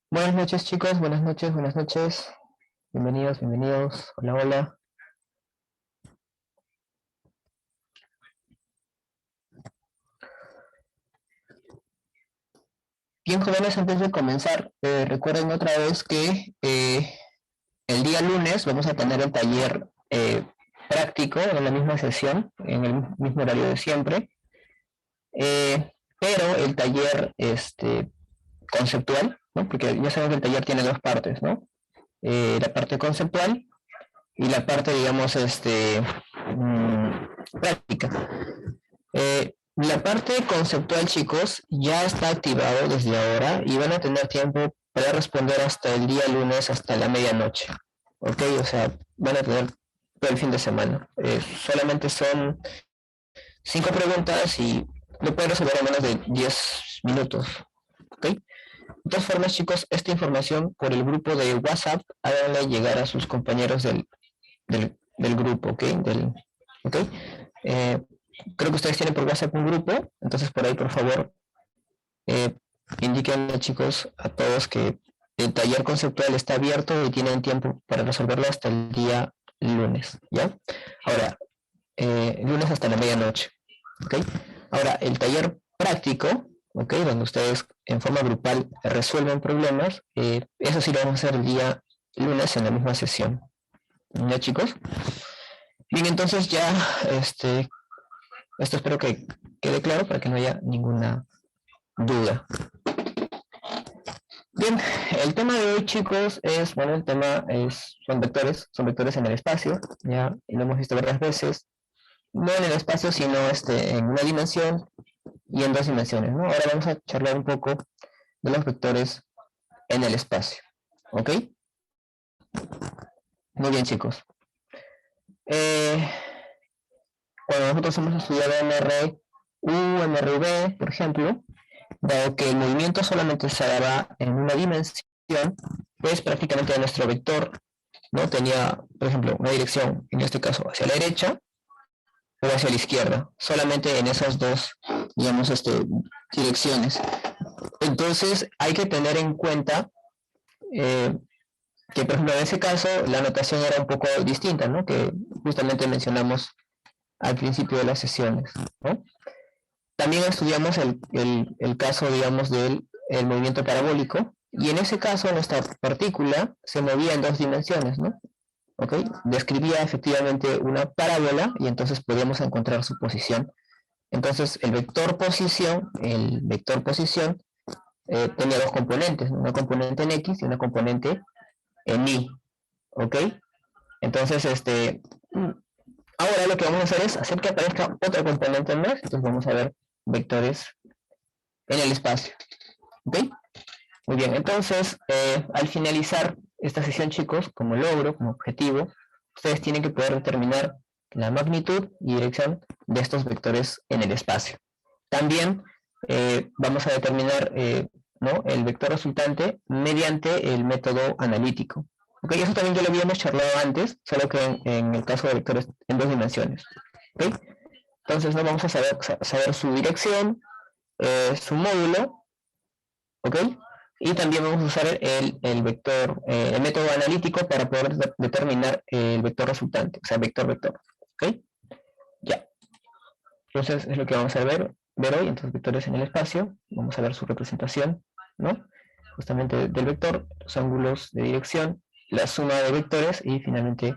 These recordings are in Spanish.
Buenas noches chicos, buenas noches, buenas noches. Bienvenidos, bienvenidos. Hola, hola. Bien, jóvenes, antes de comenzar, recuerden otra vez que el día lunes vamos a tener el taller práctico en la misma sesión, en el mismo horario de siempre, pero el taller conceptual, ¿no? Porque ya saben que el taller tiene dos partes, ¿no? La parte conceptual y la parte, digamos, práctica. La parte conceptual, chicos, ya está activado desde ahora y van a tener tiempo para responder hasta el día lunes, hasta la medianoche. ¿Ok? O sea, van a tener todo el fin de semana. Solamente son 5 preguntas y lo pueden resolver en menos de 10 minutos. ¿Ok? De todas formas, chicos, esta información por el grupo de WhatsApp, háganle llegar a sus compañeros del grupo, ¿ok? ¿Ok? Eh, Creo que ustedes tienen por WhatsApp un grupo, entonces por ahí, por favor, eh, indiquen, chicos, a todos que el taller conceptual está abierto y tienen tiempo para resolverlo hasta el día lunes, ¿ya? Ahora, lunes hasta la medianoche, ¿ok? Ahora, el taller práctico, ¿ok? Donde ustedes en forma grupal resuelven problemas, eso sí lo vamos a hacer el día lunes en la misma sesión, ¿ya, chicos? Bien, entonces ya, esto espero que quede claro para que no haya ninguna duda. Bien, el tema de hoy, chicos, bueno, son vectores en el espacio, ya lo hemos visto varias veces, no en el espacio, sino en una dimensión y en dos dimensiones, ¿no? Ahora vamos a charlar un poco de los vectores en el espacio, ¿ok? Muy bien, chicos. Eh, Cuando nosotros hemos estudiado MRU, MRV, por ejemplo, dado que el movimiento solamente se daba en una dimensión, pues prácticamente nuestro vector no tenía, por ejemplo, una dirección, en este caso hacia la derecha o hacia la izquierda, solamente en esas dos, digamos, direcciones. Entonces hay que tener en cuenta que, por ejemplo, en ese caso la notación era un poco distinta, ¿no? Que justamente mencionamos al principio de las sesiones, ¿no? También estudiamos el caso, digamos, del el movimiento parabólico, y en ese caso nuestra partícula se movía en dos dimensiones, ¿no? ¿Ok? Describía efectivamente una parábola y entonces podíamos encontrar su posición. Entonces el vector posición tenía dos componentes, ¿no? Una componente en X y una componente en Y, ¿ok? Entonces, ahora lo que vamos a hacer es hacer que aparezca otra componente más, entonces vamos a ver vectores en el espacio, ¿ok? Muy bien, entonces, al finalizar esta sesión, chicos, como logro, como objetivo, ustedes tienen que poder determinar la magnitud y dirección de estos vectores en el espacio. También vamos a determinar ¿no? el vector resultante mediante el método analítico. ¿Okay? Eso también ya lo habíamos charlado antes, solo que en el caso de vectores en dos dimensiones. ¿Okay? Entonces no vamos a saber su dirección, su módulo, ¿ok? Y también vamos a usar el vector, el método analítico para poder determinar el vector resultante, o sea, vector-vector, ¿ok? Ya. Entonces es lo que vamos a ver hoy, entonces vectores en el espacio, vamos a ver su representación, ¿no? Justamente del vector, los ángulos de dirección, la suma de vectores y finalmente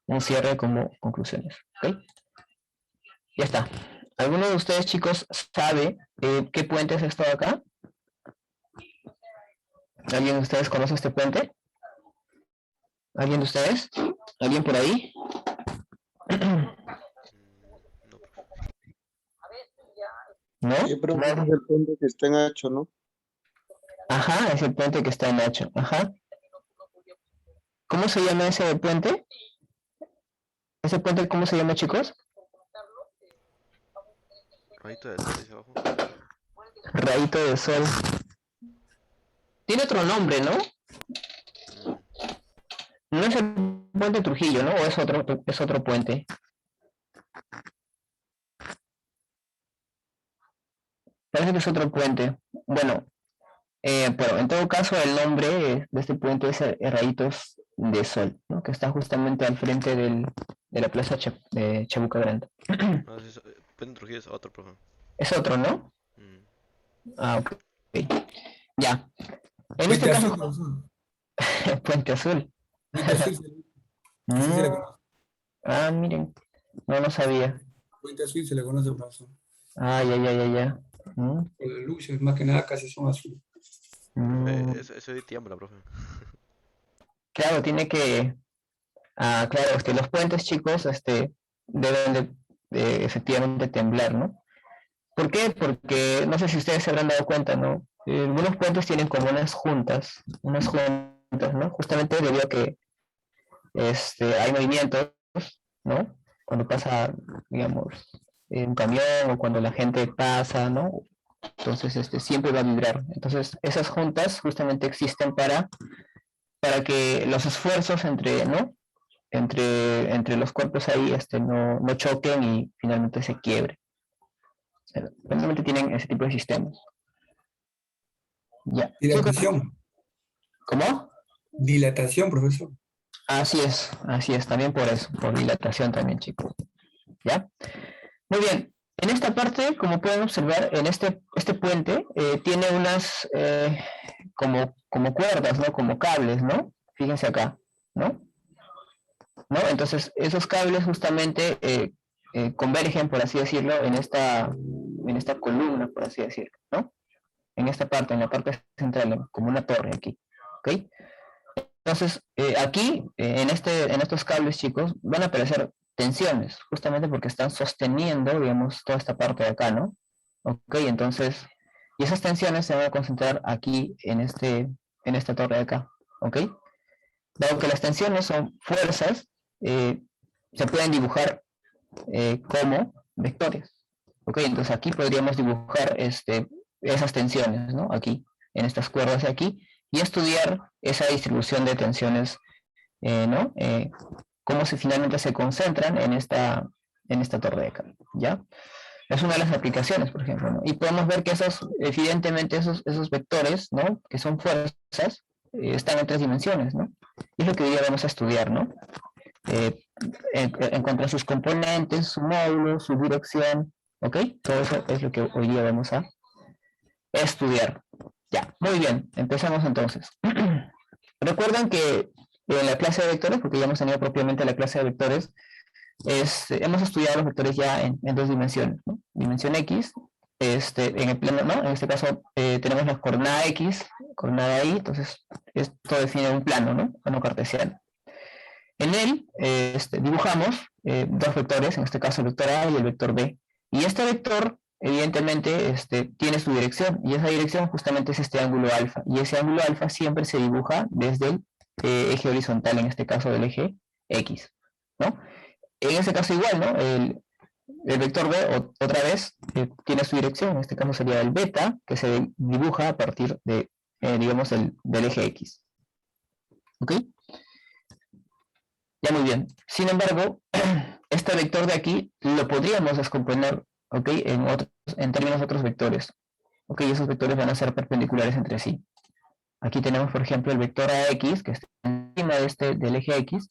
un cierre como conclusiones, ¿ok? Ya está. ¿Alguno de ustedes, chicos, sabe qué puente es esto de acá? ¿Alguien de ustedes conoce este puente? ¿Alguien de ustedes? ¿Alguien por ahí? No, profe. ¿No? Sí, profe, ese ¿No? es el puente que está en Hacho, ¿no? Ajá, es el puente que está en Nacho. Ajá. ¿Cómo se llama ese puente? ¿Ese puente cómo se llama, chicos? Rayito de sol dice abajo. Rayito de sol. Tiene otro nombre, ¿no? Mm, No es el puente Trujillo, ¿no? ¿O es otro puente? Parece que es otro puente. Bueno, Pero en todo caso, el nombre de este puente es Rayitos de Sol, ¿no? Que está justamente al frente de la plaza de Chabuca Grande. No, sí, Puente Trujillo es otro, profe. Es otro, ¿no? Mm. Ah, ok. Ya. En este Puente caso, Azul, profesor. Puente Azul. Puente Azul, así se le Mm, conoce. miren, no lo sabía. Puente Azul se le conoce, profesor. Ya. Mm, Por las luces, más que nada, casi son azules. mm. Profe, eso de tiembla, profe. Claro, tiene que. Claro, es que los puentes, chicos, deben de efectivamente temblar, ¿no? ¿Por qué? Porque no sé si ustedes se habrán dado cuenta, ¿no? Algunos puentes tienen como unas juntas, ¿no? Justamente debido a que hay movimientos, ¿no? Cuando pasa, digamos, un camión o cuando la gente pasa, ¿no? Entonces, siempre va a vibrar. Entonces, esas juntas justamente existen para que los esfuerzos ¿no? Entre los cuerpos ahí, no choquen y finalmente se quiebre. O sea, finalmente tienen ese tipo de sistemas. Ya. Chicos, Dilatación. ¿cómo? Dilatación, profesor. Así es, también por eso, por dilatación también, chicos. ¿Ya? Muy bien, en esta parte, como pueden observar, en este puente tiene unas como cuerdas, ¿no? Como cables, ¿no? Fíjense acá, ¿no? ¿No? Entonces, esos cables justamente convergen, por así decirlo, en esta columna, por así decirlo, ¿no? En esta parte, en la parte central, como una torre aquí, ¿ok? Entonces, aquí, en estos cables, chicos, van a aparecer tensiones, justamente porque están sosteniendo, digamos, toda esta parte de acá, ¿no? Ok, entonces, y esas tensiones se van a concentrar aquí, en esta torre de acá, ¿ok? Dado que las tensiones son fuerzas, se pueden dibujar como vectores, ¿ok? Entonces aquí podríamos dibujar esas tensiones, ¿no? Aquí, en estas cuerdas de aquí, y estudiar esa distribución de tensiones, ¿no? Cómo finalmente se concentran en esta torre de acá, ¿ya? Es una de las aplicaciones, por ejemplo, ¿no? Y podemos ver que evidentemente esos vectores, ¿no? Que son fuerzas, están en 3 dimensiones, ¿no? Y es lo que hoy día vamos a estudiar, ¿no? En cuanto a sus componentes, su módulo, su dirección, ¿ok? Todo eso es lo que hoy día vamos a estudiar. Ya, muy bien, empezamos entonces. Recuerden que en la clase de vectores, porque ya hemos tenido propiamente la clase de vectores, hemos estudiado los vectores ya en 2 dimensiones, ¿no? Dimensión X, en el plano, ¿no? En este caso tenemos la coordenada X, coordenada Y, entonces esto define un plano, ¿no? Plano cartesiano. En él dibujamos 2 vectores, en este caso el vector A y el vector B. Y este vector, evidentemente, tiene su dirección, y esa dirección justamente es este ángulo alfa. Y ese ángulo alfa siempre se dibuja desde el eje horizontal, en este caso del eje X, ¿no? En este caso igual, ¿no? El vector B, otra vez, tiene su dirección, en este caso sería el beta, que se dibuja a partir de, digamos, del eje X. ¿Ok? Ya, muy bien. Sin embargo, este vector de aquí lo podríamos descomponer, ¿ok? En términos de otros vectores. ¿Ok? Esos vectores van a ser perpendiculares entre sí. Aquí tenemos, por ejemplo, el vector AX, que está encima del eje X,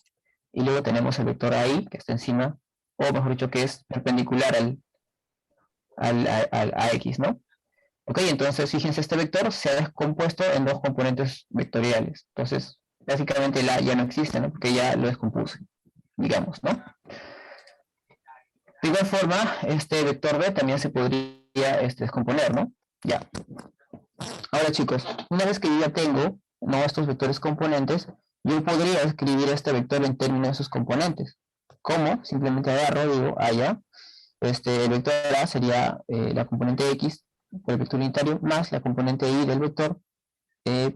y luego tenemos el vector AI, que está encima, o mejor dicho, que es perpendicular al AX, ¿no? Ok, entonces fíjense, este vector se ha descompuesto en 2 componentes vectoriales. Entonces, básicamente el A ya no existe, ¿no? Porque ya lo descompuse, digamos, ¿no? De igual forma, este vector B también se podría descomponer, ¿no? Ya. Ahora, chicos, una vez que yo ya tengo, ¿no?, estos vectores componentes, yo podría escribir este vector en términos de sus componentes. ¿Cómo? Simplemente agarro, digo, allá, el vector A sería la componente X por el vector unitario más la componente Y del vector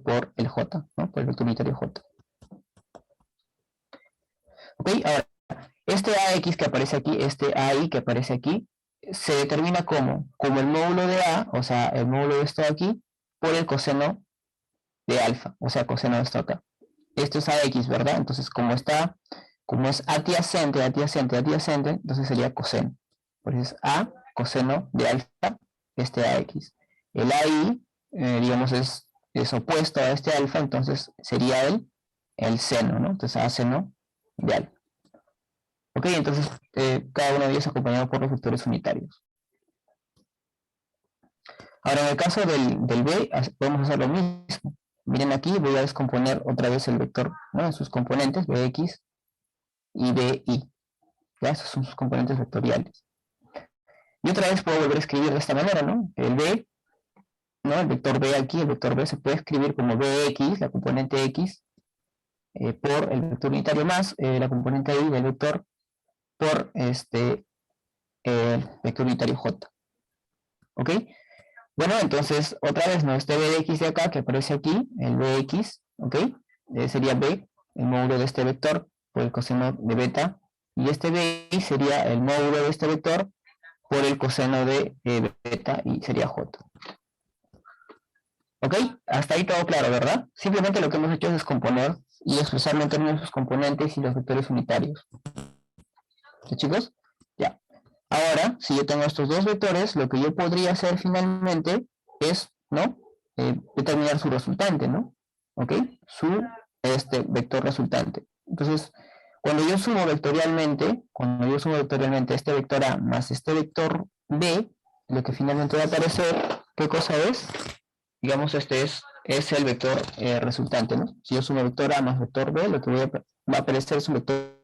por el J, ¿no? Por el vector unitario J. ¿Ok? Ahora, este AX que aparece aquí, este AI que aparece aquí, se determina como el módulo de A, o sea, el módulo de esto aquí, por el coseno de alfa, o sea, coseno de esto acá. Esto es AX, ¿verdad? Entonces, como es adyacente, entonces sería coseno. Por eso es A coseno de alfa, AX. El AI, digamos, es es opuesto a este alfa, entonces sería el seno, ¿no? Entonces A seno de alfa. Ok, entonces cada uno de ellos acompañado por los vectores unitarios. Ahora, en el caso del B, podemos hacer lo mismo. Miren aquí, voy a descomponer otra vez el vector, ¿no? En sus componentes, Bx y Bi. ¿Ya? Esos son sus componentes vectoriales. Y otra vez puedo volver a escribir de esta manera, ¿no? El B, ¿no? El vector B aquí, el vector B se puede escribir como Bx, la componente X, por el vector unitario más la componente Y del vector por el vector unitario J. ¿Ok? Bueno, entonces, otra vez, ¿no? Este B de X de acá, que aparece aquí, el Bx, ¿ok? Sería B, el módulo de este vector, por el coseno de beta, y este Bi sería el módulo de este vector por el coseno de beta, y sería J. ¿Ok? Hasta ahí todo claro, ¿verdad? Simplemente lo que hemos hecho es descomponer y expresarlo en términos de sus componentes y los vectores unitarios. ¿Sí, chicos? Ya. Ahora, si yo tengo estos dos vectores, lo que yo podría hacer finalmente es, ¿no? Determinar su resultante, ¿no? ¿Ok? Su vector resultante. Entonces, cuando yo sumo vectorialmente este vector A más este vector B, lo que finalmente va a aparecer, ¿qué cosa es? Digamos, es el vector resultante, ¿no? Si yo sumo vector A más vector B, lo que va a aparecer es un vector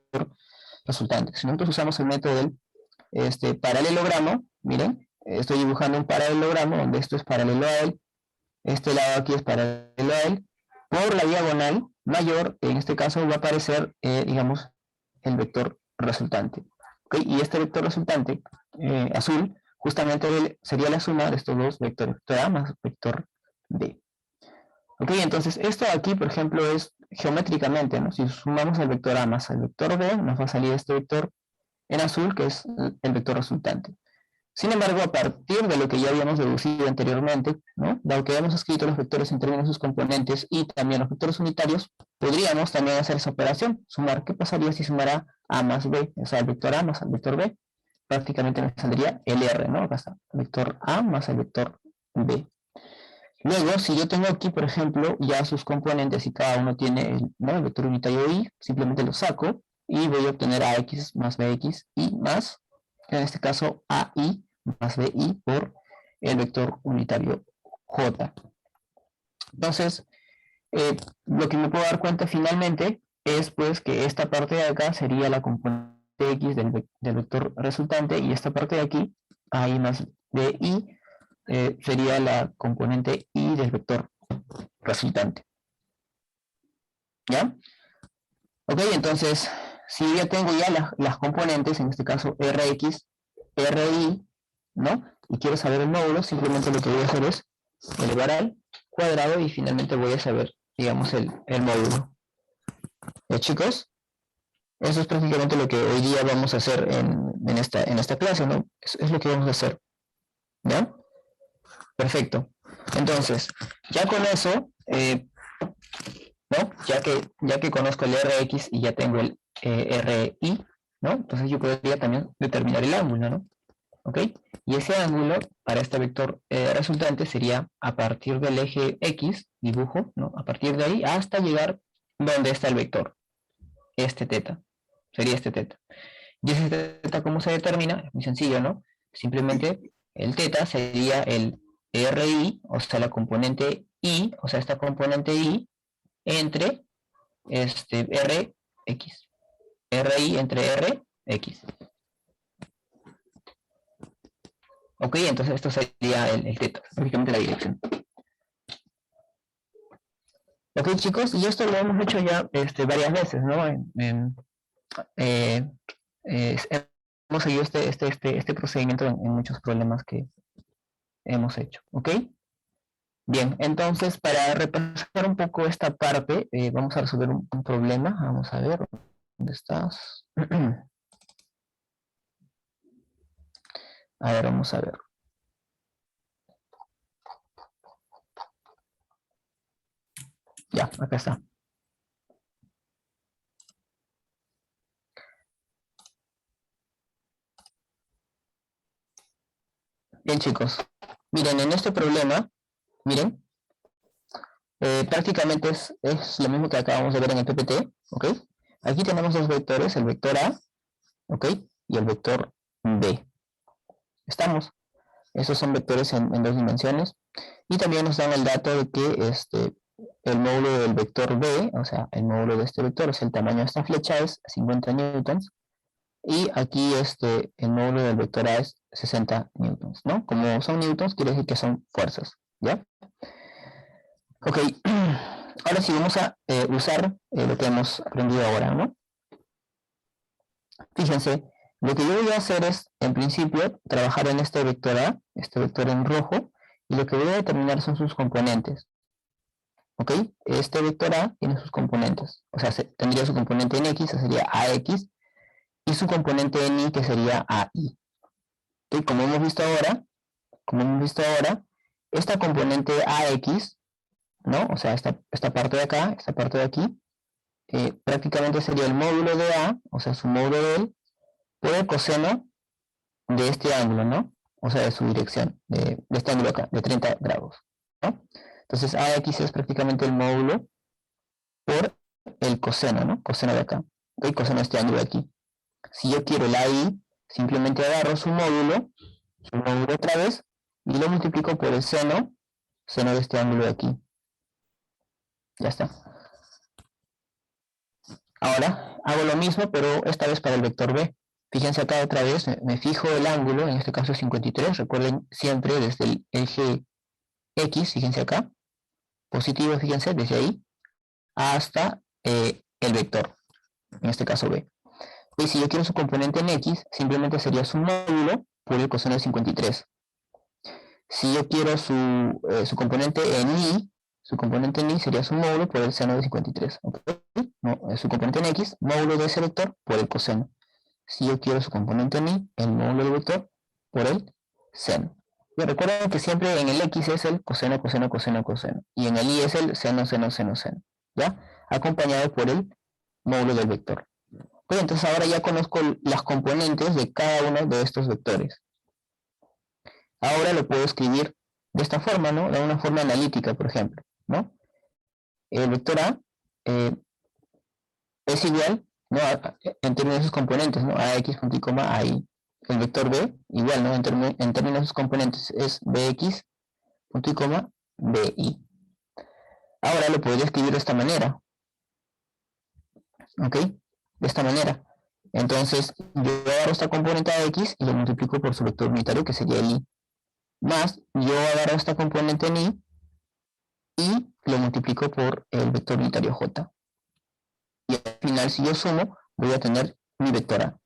resultante. Si nosotros usamos el método del paralelogramo, miren, estoy dibujando un paralelogramo donde esto es paralelo a él, este lado aquí es paralelo a él, por la diagonal mayor, en este caso va a aparecer, digamos, el vector resultante. ¿Okay? Y este vector resultante, azul, justamente sería la suma de estos dos vectores, vector A más vector B. Ok, entonces esto aquí, por ejemplo, es geométricamente, ¿no? Si sumamos el vector A más el vector B, nos va a salir este vector en azul, que es el vector resultante. Sin embargo, a partir de lo que ya habíamos deducido anteriormente, ¿no? Dado que habíamos escrito los vectores en términos de sus componentes y también los vectores unitarios, podríamos también hacer esa operación, sumar. ¿Qué pasaría si sumara A más B? O sea, el vector A más el vector B, prácticamente me saldría el R, ¿no? Acá está, el vector A más el vector B. Luego, si yo tengo aquí, por ejemplo, ya sus componentes y cada uno tiene el vector unitario Y, simplemente lo saco y voy a obtener AX más BX y más, en este caso, AI más BI por el vector unitario J. Entonces, lo que me puedo dar cuenta finalmente es pues que esta parte de acá sería la componente X del vector resultante y esta parte de aquí, AI más BI, sería la componente Y del vector resultante. ¿Ya? Ok, entonces, si ya tengo ya las componentes, en este caso Rx, Ri, ¿no? Y quiero saber el módulo, simplemente lo que voy a hacer es elevar al cuadrado y finalmente voy a saber, digamos, el módulo. Chicos, eso es prácticamente lo que hoy día vamos a hacer en esta clase, ¿no? Es lo que vamos a hacer. ¿Ya? Perfecto. Entonces, ya con eso, ¿no? Ya que conozco el Rx y ya tengo el Ri, ¿no? Entonces yo podría también determinar el ángulo, ¿no? ¿Ok? Y ese ángulo para este vector resultante sería a partir del eje X, dibujo, ¿no? A partir de ahí hasta llegar donde está el vector. Este teta. Sería este teta. Y ese teta, ¿cómo se determina? Es muy sencillo, ¿no? Simplemente el teta sería el Ri, o sea, la componente I, o sea, esta componente I, entre Rx. Ri entre Rx. Ok, entonces esto sería el teta, prácticamente la dirección. Ok, chicos, y esto lo hemos hecho ya varias veces, ¿no? Hemos seguido este procedimiento en muchos problemas que hemos hecho, ¿ok? Bien, entonces para repasar un poco esta parte, vamos a resolver un problema. Vamos a ver, ¿dónde estás? A ver, vamos a ver. Ya, acá está. Bien, chicos. Miren, en este problema, miren, prácticamente es lo mismo que acabamos de ver en el PPT, ¿ok? Aquí tenemos dos vectores, el vector A, ¿ok? Y el vector B. ¿Estamos? Esos son vectores en dos dimensiones. Y también nos dan el dato de que el módulo del vector B, o sea, el módulo de este vector, es el tamaño de esta flecha, es 50 newtons. Y aquí el módulo del vector A es 60 newtons, ¿no? Como son newtons, quiere decir que son fuerzas, ¿ya? Ok, ahora sí vamos a usar lo que hemos aprendido ahora, ¿no? Fíjense, lo que yo voy a hacer es, en principio, trabajar en este vector A, este vector en rojo, y lo que voy a determinar son sus componentes. ¿Ok? Este vector A tiene sus componentes, o sea, tendría su componente en X, que sería AX, y su componente en Y, que sería AI. ¿Ok? Como hemos visto ahora, esta componente AX, ¿no? O sea, esta parte de acá, esta parte de aquí, prácticamente sería el módulo de A, o sea, su módulo de él, por el coseno de este ángulo, ¿no? O sea, de su dirección, de este ángulo acá, de 30 grados, ¿no? Entonces, AX es prácticamente el módulo por el coseno, ¿no? Coseno de acá, ¿ok? Coseno de este ángulo de aquí. Si yo quiero el AI, simplemente agarro su módulo otra vez, y lo multiplico por el seno de este ángulo de aquí. Ya está. Ahora, hago lo mismo, pero esta vez para el vector B. Fíjense acá otra vez, me fijo el ángulo, en este caso 53, recuerden siempre desde el eje X, fíjense acá, positivo, fíjense, desde ahí, hasta el vector, en este caso B. Y si yo quiero su componente en X, simplemente sería su módulo por el coseno de 53. Si yo quiero su componente en Y, sería su módulo por el seno de 53. ¿Okay? No, su componente en X, módulo de ese vector por el coseno. Si yo quiero su componente en Y, el módulo del vector por el seno. Y recuerden que siempre en el X es el coseno, coseno, coseno, coseno. Y en el Y es el seno, seno, seno, seno. ¿Ya? Acompañado por el módulo del vector. Pues entonces ahora ya conozco las componentes de cada uno de estos vectores. Ahora lo puedo escribir de esta forma, ¿no? De una forma analítica, por ejemplo, ¿no? El vector A es igual, ¿no? En términos de sus componentes, ¿no? AX, punto y coma, AI. El vector B, igual, ¿no? En términos de sus componentes es BX, punto y coma, BI. Ahora lo podría escribir de esta manera, ¿ok? De esta manera. Entonces, yo agarro esta componente AX y lo multiplico por su vector unitario, que sería el Y. Más, yo agarro esta componente en Y y lo multiplico por el vector unitario J. Y al final, si yo sumo, voy a tener mi vector A.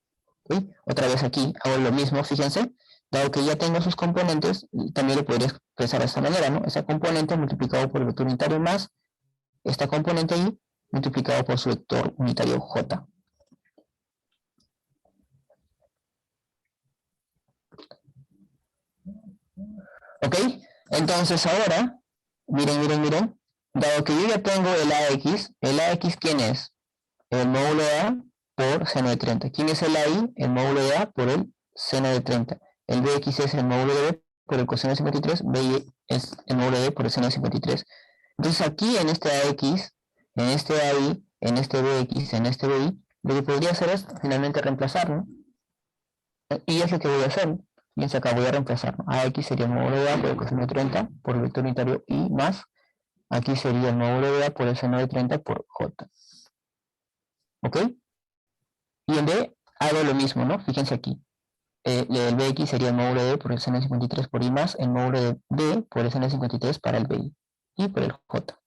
¿Okay? Otra vez aquí hago lo mismo, fíjense, dado que ya tengo sus componentes, también lo podría expresar de esta manera, ¿no? Esa componente multiplicado por el vector unitario más esta componente Y multiplicado por su vector unitario J. ¿Ok? Entonces ahora, miren, dado que yo ya tengo el AX, ¿quién es? El módulo de A por seno de 30. ¿Quién es el AI? El módulo de A por el seno de 30. El BX es el módulo de B por el coseno de 53. BY es el módulo de B por el seno de 53. Entonces aquí en este AX, en este AI, en este BX, en este BY, lo que podría hacer es finalmente reemplazarlo. Y es lo que voy a hacer. Fíjense acá, voy a reemplazar. AX sería el módulo de A por el coseno de 30 por el vector unitario Y más. Aquí sería el módulo de A por el seno de 30 por J. ¿Ok? Y en B hago lo mismo, ¿no? Fíjense aquí. El BX sería el módulo de B por el seno de 53 por I más el módulo de B por el seno de 53 para el BI y por el J.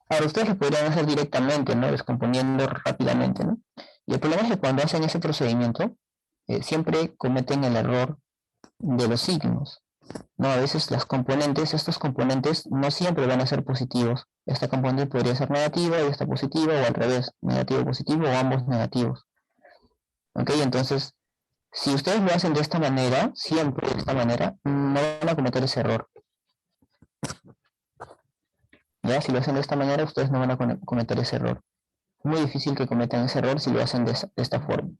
Ahora ustedes lo podrían hacer directamente, ¿no? Descomponiendo rápidamente, ¿no? Y el problema es que cuando hacen ese procedimiento, siempre cometen el error de los signos, ¿no? A veces estos componentes no siempre van a ser positivos. Esta componente podría ser negativa y esta positiva, o al revés, negativo positivo o ambos negativos. ¿Ok? Entonces, si ustedes lo hacen de esta manera, siempre de esta manera, no van a cometer ese error. ¿Ya? Si lo hacen de esta manera, ustedes no van a cometer ese error. Es muy difícil que cometan ese error si lo hacen de esta forma.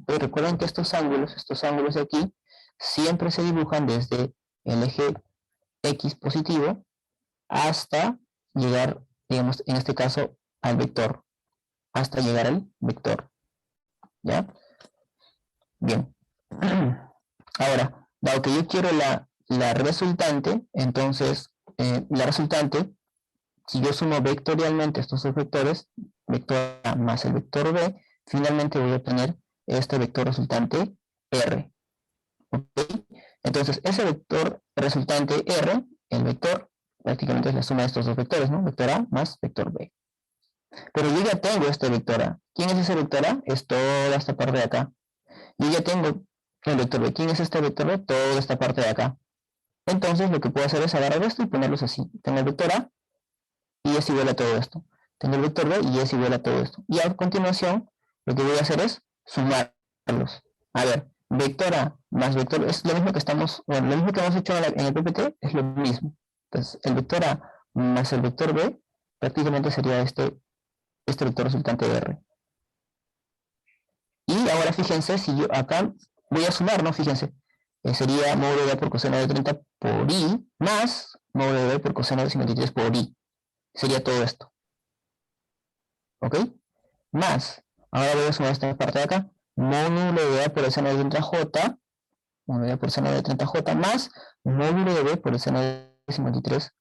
Pero recuerden que estos ángulos de aquí, siempre se dibujan desde el eje X positivo hasta llegar, digamos, en este caso, al vector. Hasta llegar al vector. ¿Ya? Bien. Ahora, dado que yo quiero la resultante, entonces, la resultante, si yo sumo vectorialmente estos dos vectores, vector A más el vector B, finalmente voy a obtener este vector resultante R. ¿Ok? Entonces, ese vector resultante R, el vector, prácticamente es la suma de estos dos vectores, ¿no? Vector A más vector B. Pero yo ya tengo este vector A. ¿Quién es ese vector A? Es toda esta parte de acá. Yo ya tengo el vector B. ¿Quién es este vector B? Toda esta parte de acá. Entonces, lo que puedo hacer es agarrar esto y ponerlos así. Tengo el vector A y es igual a todo esto. Tengo el vector B y es igual a todo esto. Y a continuación, lo que voy a hacer es sumarlos. A ver, vector A más vector B es lo mismo que lo mismo que hemos hecho en el PPT es lo mismo. Entonces, el vector A más el vector B prácticamente sería este vector resultante de R. Y ahora fíjense, si yo acá voy a sumar, ¿no? Fíjense, sería módulo de A por coseno de 30 por I más módulo de B por coseno de 53 por I. Sería todo esto. ¿Ok? Más, ahora voy a sumar esta parte de acá, módulo de A por el seno de 30J, módulo de A por el seno de 30J, más módulo de B por el seno de 53J.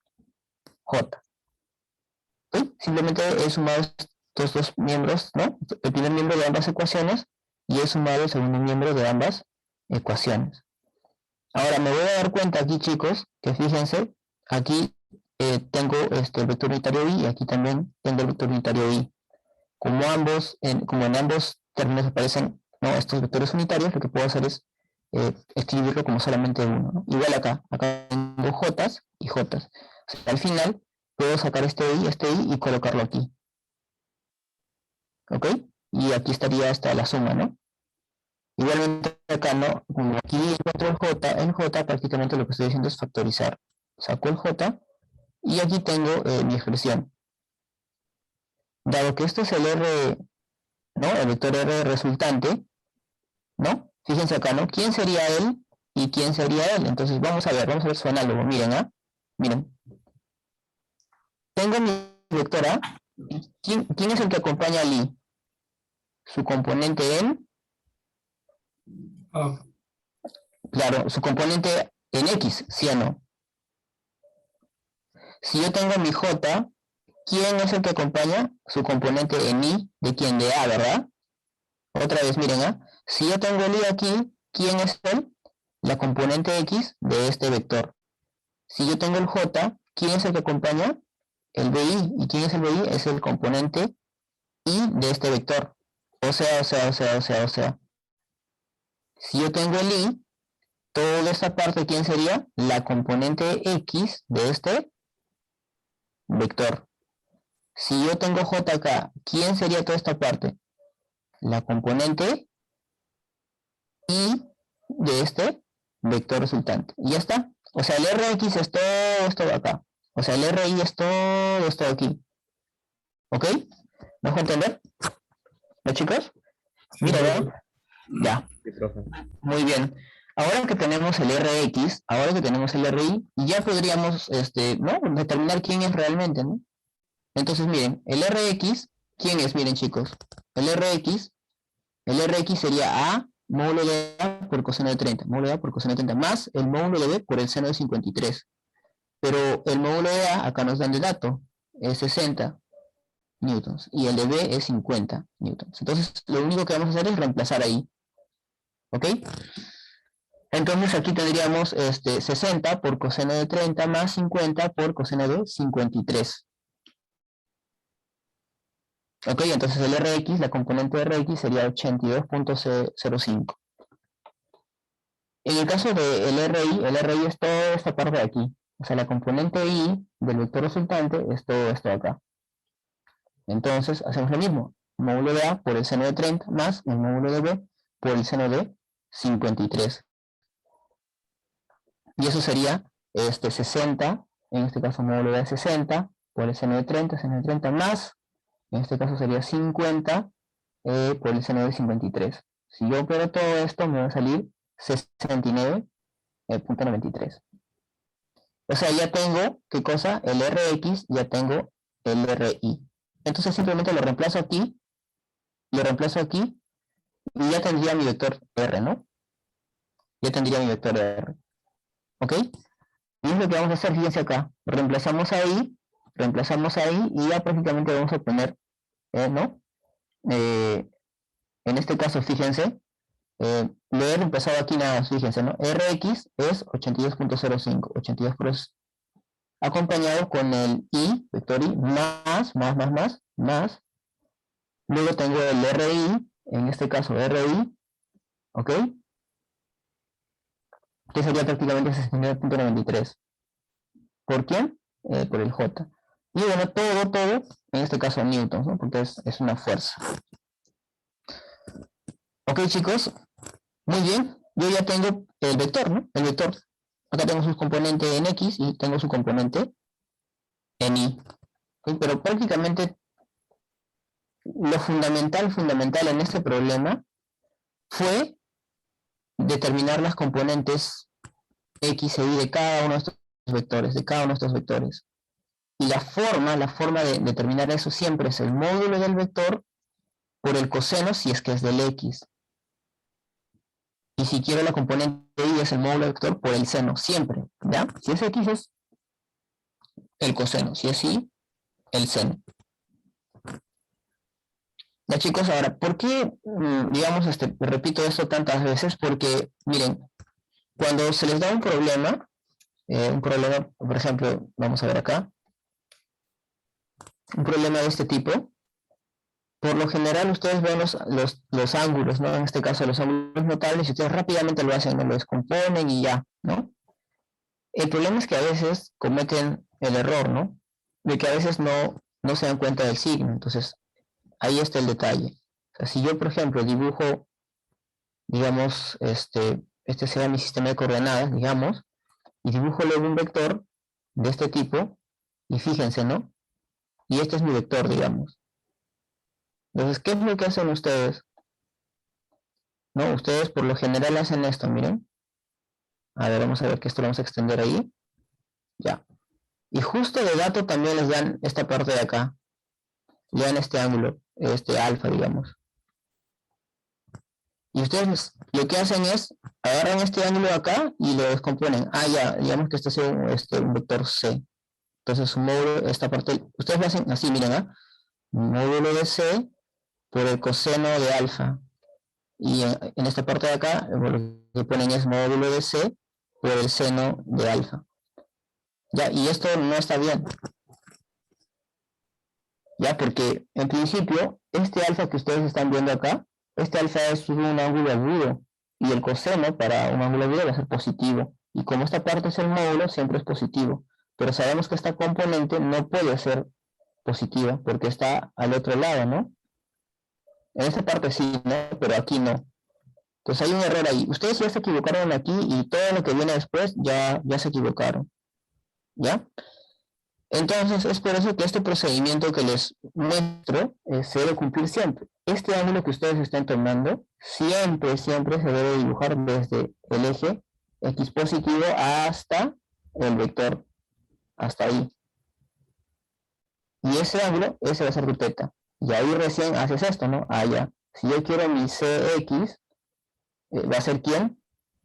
¿Ok? Simplemente he sumado estos dos miembros, ¿no? El primer miembro de ambas ecuaciones y he sumado el segundo miembro de ambas ecuaciones. Ahora me voy a dar cuenta aquí, chicos, que fíjense, aquí tengo el vector unitario I y aquí también tengo el vector unitario I. Como en ambos términos aparecen, ¿no?, estos vectores unitarios, lo que puedo hacer es escribirlo como solamente uno, ¿no? Igual acá tengo J y J. O sea, al final puedo sacar este I y colocarlo aquí. ¿Ok? Y aquí estaría hasta la suma, ¿no? Igualmente acá, ¿no? Como aquí encuentro el J, en J prácticamente lo que estoy haciendo es factorizar. Saco el J y aquí tengo mi expresión. Dado que esto es el R, ¿no? El vector R resultante, ¿no? Fíjense acá, ¿no? ¿Quién sería él y quién sería él? Entonces vamos a ver su análogo. Miren, ¿ah? Miren. Tengo mi vector A. ¿Quién es el que acompaña al I? Su componente en, Ah, claro, su componente en X, ¿sí o no? Si yo tengo mi J, ¿quién es el que acompaña? Su componente en I, ¿de quién? De A, ¿verdad? Otra vez, miren, ¿ah? Si yo tengo el I aquí, ¿quién es él? La componente X de este vector. Si yo tengo el J, ¿quién es el que acompaña? El BI. ¿Y quién es el BI? Es el componente I de este vector. O sea. Si yo tengo el I, toda esta parte, ¿quién sería? La componente X de este vector. Si yo tengo J acá, ¿quién sería toda esta parte? La componente I de este vector resultante. Y ya está. O sea, el Rx es todo esto de acá. O sea, el Ri es todo esto de aquí. ¿Ok? ¿Me dejo entender? ¿No, chicos? sí, Mira, profe. ¿no? Ya. Sí, profe. Muy bien. Ahora que tenemos el Rx, ahora que tenemos el Ri, ya podríamos, ¿no?, determinar quién es realmente, ¿no? Entonces, miren, el Rx, ¿quién es? Miren, chicos. El Rx sería A módulo de A por coseno de 30, módulo de A por coseno de 30, más el módulo de B por el seno de 53. Pero el módulo de A, acá nos dan de dato, es 60 newtons, y el de B es 50 newtons. Entonces, lo único que vamos a hacer es reemplazar ahí. ¿Ok? Entonces, aquí tendríamos 60 por coseno de 30 más 50 por coseno de 53. Ok, entonces el Rx, la componente de Rx sería 82.05. En el caso del RI, el RI es toda esta parte de aquí. O sea, la componente I del vector resultante es todo esto de acá. Entonces, hacemos lo mismo. Módulo de A por el seno de 30 más el módulo de B por el seno de 53. Y eso sería 60, en este caso módulo de 60 por el seno de 30 más, en este caso sería 50 por el seno de 53. Si yo opero todo esto, me va a salir 69.93. O sea, ya tengo, ¿qué cosa? El Rx, ya tengo el Ri. Entonces simplemente lo reemplazo aquí, y ya tendría mi vector R, ¿no? Ya tendría mi vector R. ¿Ok? Y es lo que vamos a hacer, fíjense acá. Reemplazamos ahí, y ya prácticamente vamos a poner, ¿no? En este caso, fíjense, lo he reemplazado aquí nada más, fíjense, ¿no? Rx es 82.05, 82 acompañado con el i, vector i, más, luego tengo el ri, en este caso ri, ¿ok? Que sería prácticamente 69.93. ¿Por quién? Por el J. Y bueno, todo, en este caso newtons, ¿no? Porque es una fuerza. Ok, chicos, muy bien. Yo ya tengo el vector, ¿no? El vector. Acá tengo su componente en X y tengo su componente en Y. ¿Okay? Pero prácticamente lo fundamental en este problema fue determinar las componentes X e Y de cada uno de estos vectores, Y la forma de determinar eso siempre es el módulo del vector por el coseno si es que es del X. Y si quiero la componente Y es el módulo del vector por el seno, siempre, ¿ya? Si es X es el coseno, si es Y, el seno. Ya chicos, ahora, ¿por qué, digamos, repito esto tantas veces? Porque, miren, cuando se les da un problema, por ejemplo, vamos a ver acá, un problema de este tipo, por lo general ustedes ven los ángulos, ¿no? En este caso los ángulos notables, y ustedes rápidamente lo hacen, ¿no? Lo descomponen y ya, ¿no? El problema es que a veces cometen el error, ¿no? De que a veces no se dan cuenta del signo. Entonces, ahí está el detalle. O sea, si yo, por ejemplo, dibujo, digamos, este sea mi sistema de coordenadas, digamos, y dibujo luego un vector de este tipo, y fíjense, ¿no? Y este es mi vector, digamos. Entonces, ¿qué es lo que hacen ustedes? ¿No? Ustedes por lo general hacen esto, miren. A ver, vamos a ver que esto lo vamos a extender ahí. Ya. Y justo de dato también les dan esta parte de acá. Le dan este ángulo, este alfa, digamos. Y ustedes lo que hacen es, agarran este ángulo de acá y lo descomponen. Ah, ya, digamos que este es un vector C. Entonces su módulo, esta parte, ustedes lo hacen así, miren, ¿ah? Módulo de C por el coseno de alfa. Y en esta parte de acá, lo que ponen es módulo de C por el seno de alfa. Ya, y esto no está bien. Ya, porque en principio, este alfa que ustedes están viendo acá, este alfa es un ángulo agudo, y el coseno para un ángulo agudo va a ser positivo. Y como esta parte es el módulo, siempre es positivo. Pero sabemos que esta componente no puede ser positiva, porque está al otro lado, ¿no? En esta parte sí, ¿no? Pero aquí no. Entonces hay un error ahí. Ustedes ya se equivocaron aquí y todo lo que viene después ya se equivocaron. ¿Ya? Entonces es por eso que este procedimiento que les muestro se debe cumplir siempre. Este ángulo que ustedes están tomando siempre se debe dibujar desde el eje X positivo hasta el vector, hasta ahí. Y ese ángulo, ese va a ser tu teta. Y ahí recién haces esto, ¿no? Ah, ya. Si yo quiero mi CX, va a ser ¿quién?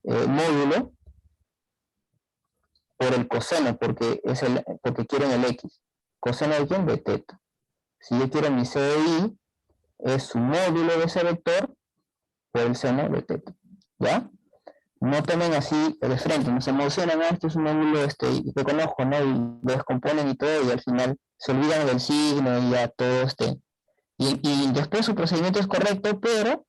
Módulo por el coseno, porque quieren el X. ¿Coseno de quién? De teta. Si yo quiero mi CI, es su módulo de ese vector por el seno de teta. ¿Ya? No tomen así de frente, no se emocionan, esto es un ángulo que conozco, ¿no? Y lo descomponen y todo, y al final se olvidan del signo y ya todo y después su procedimiento es correcto, pero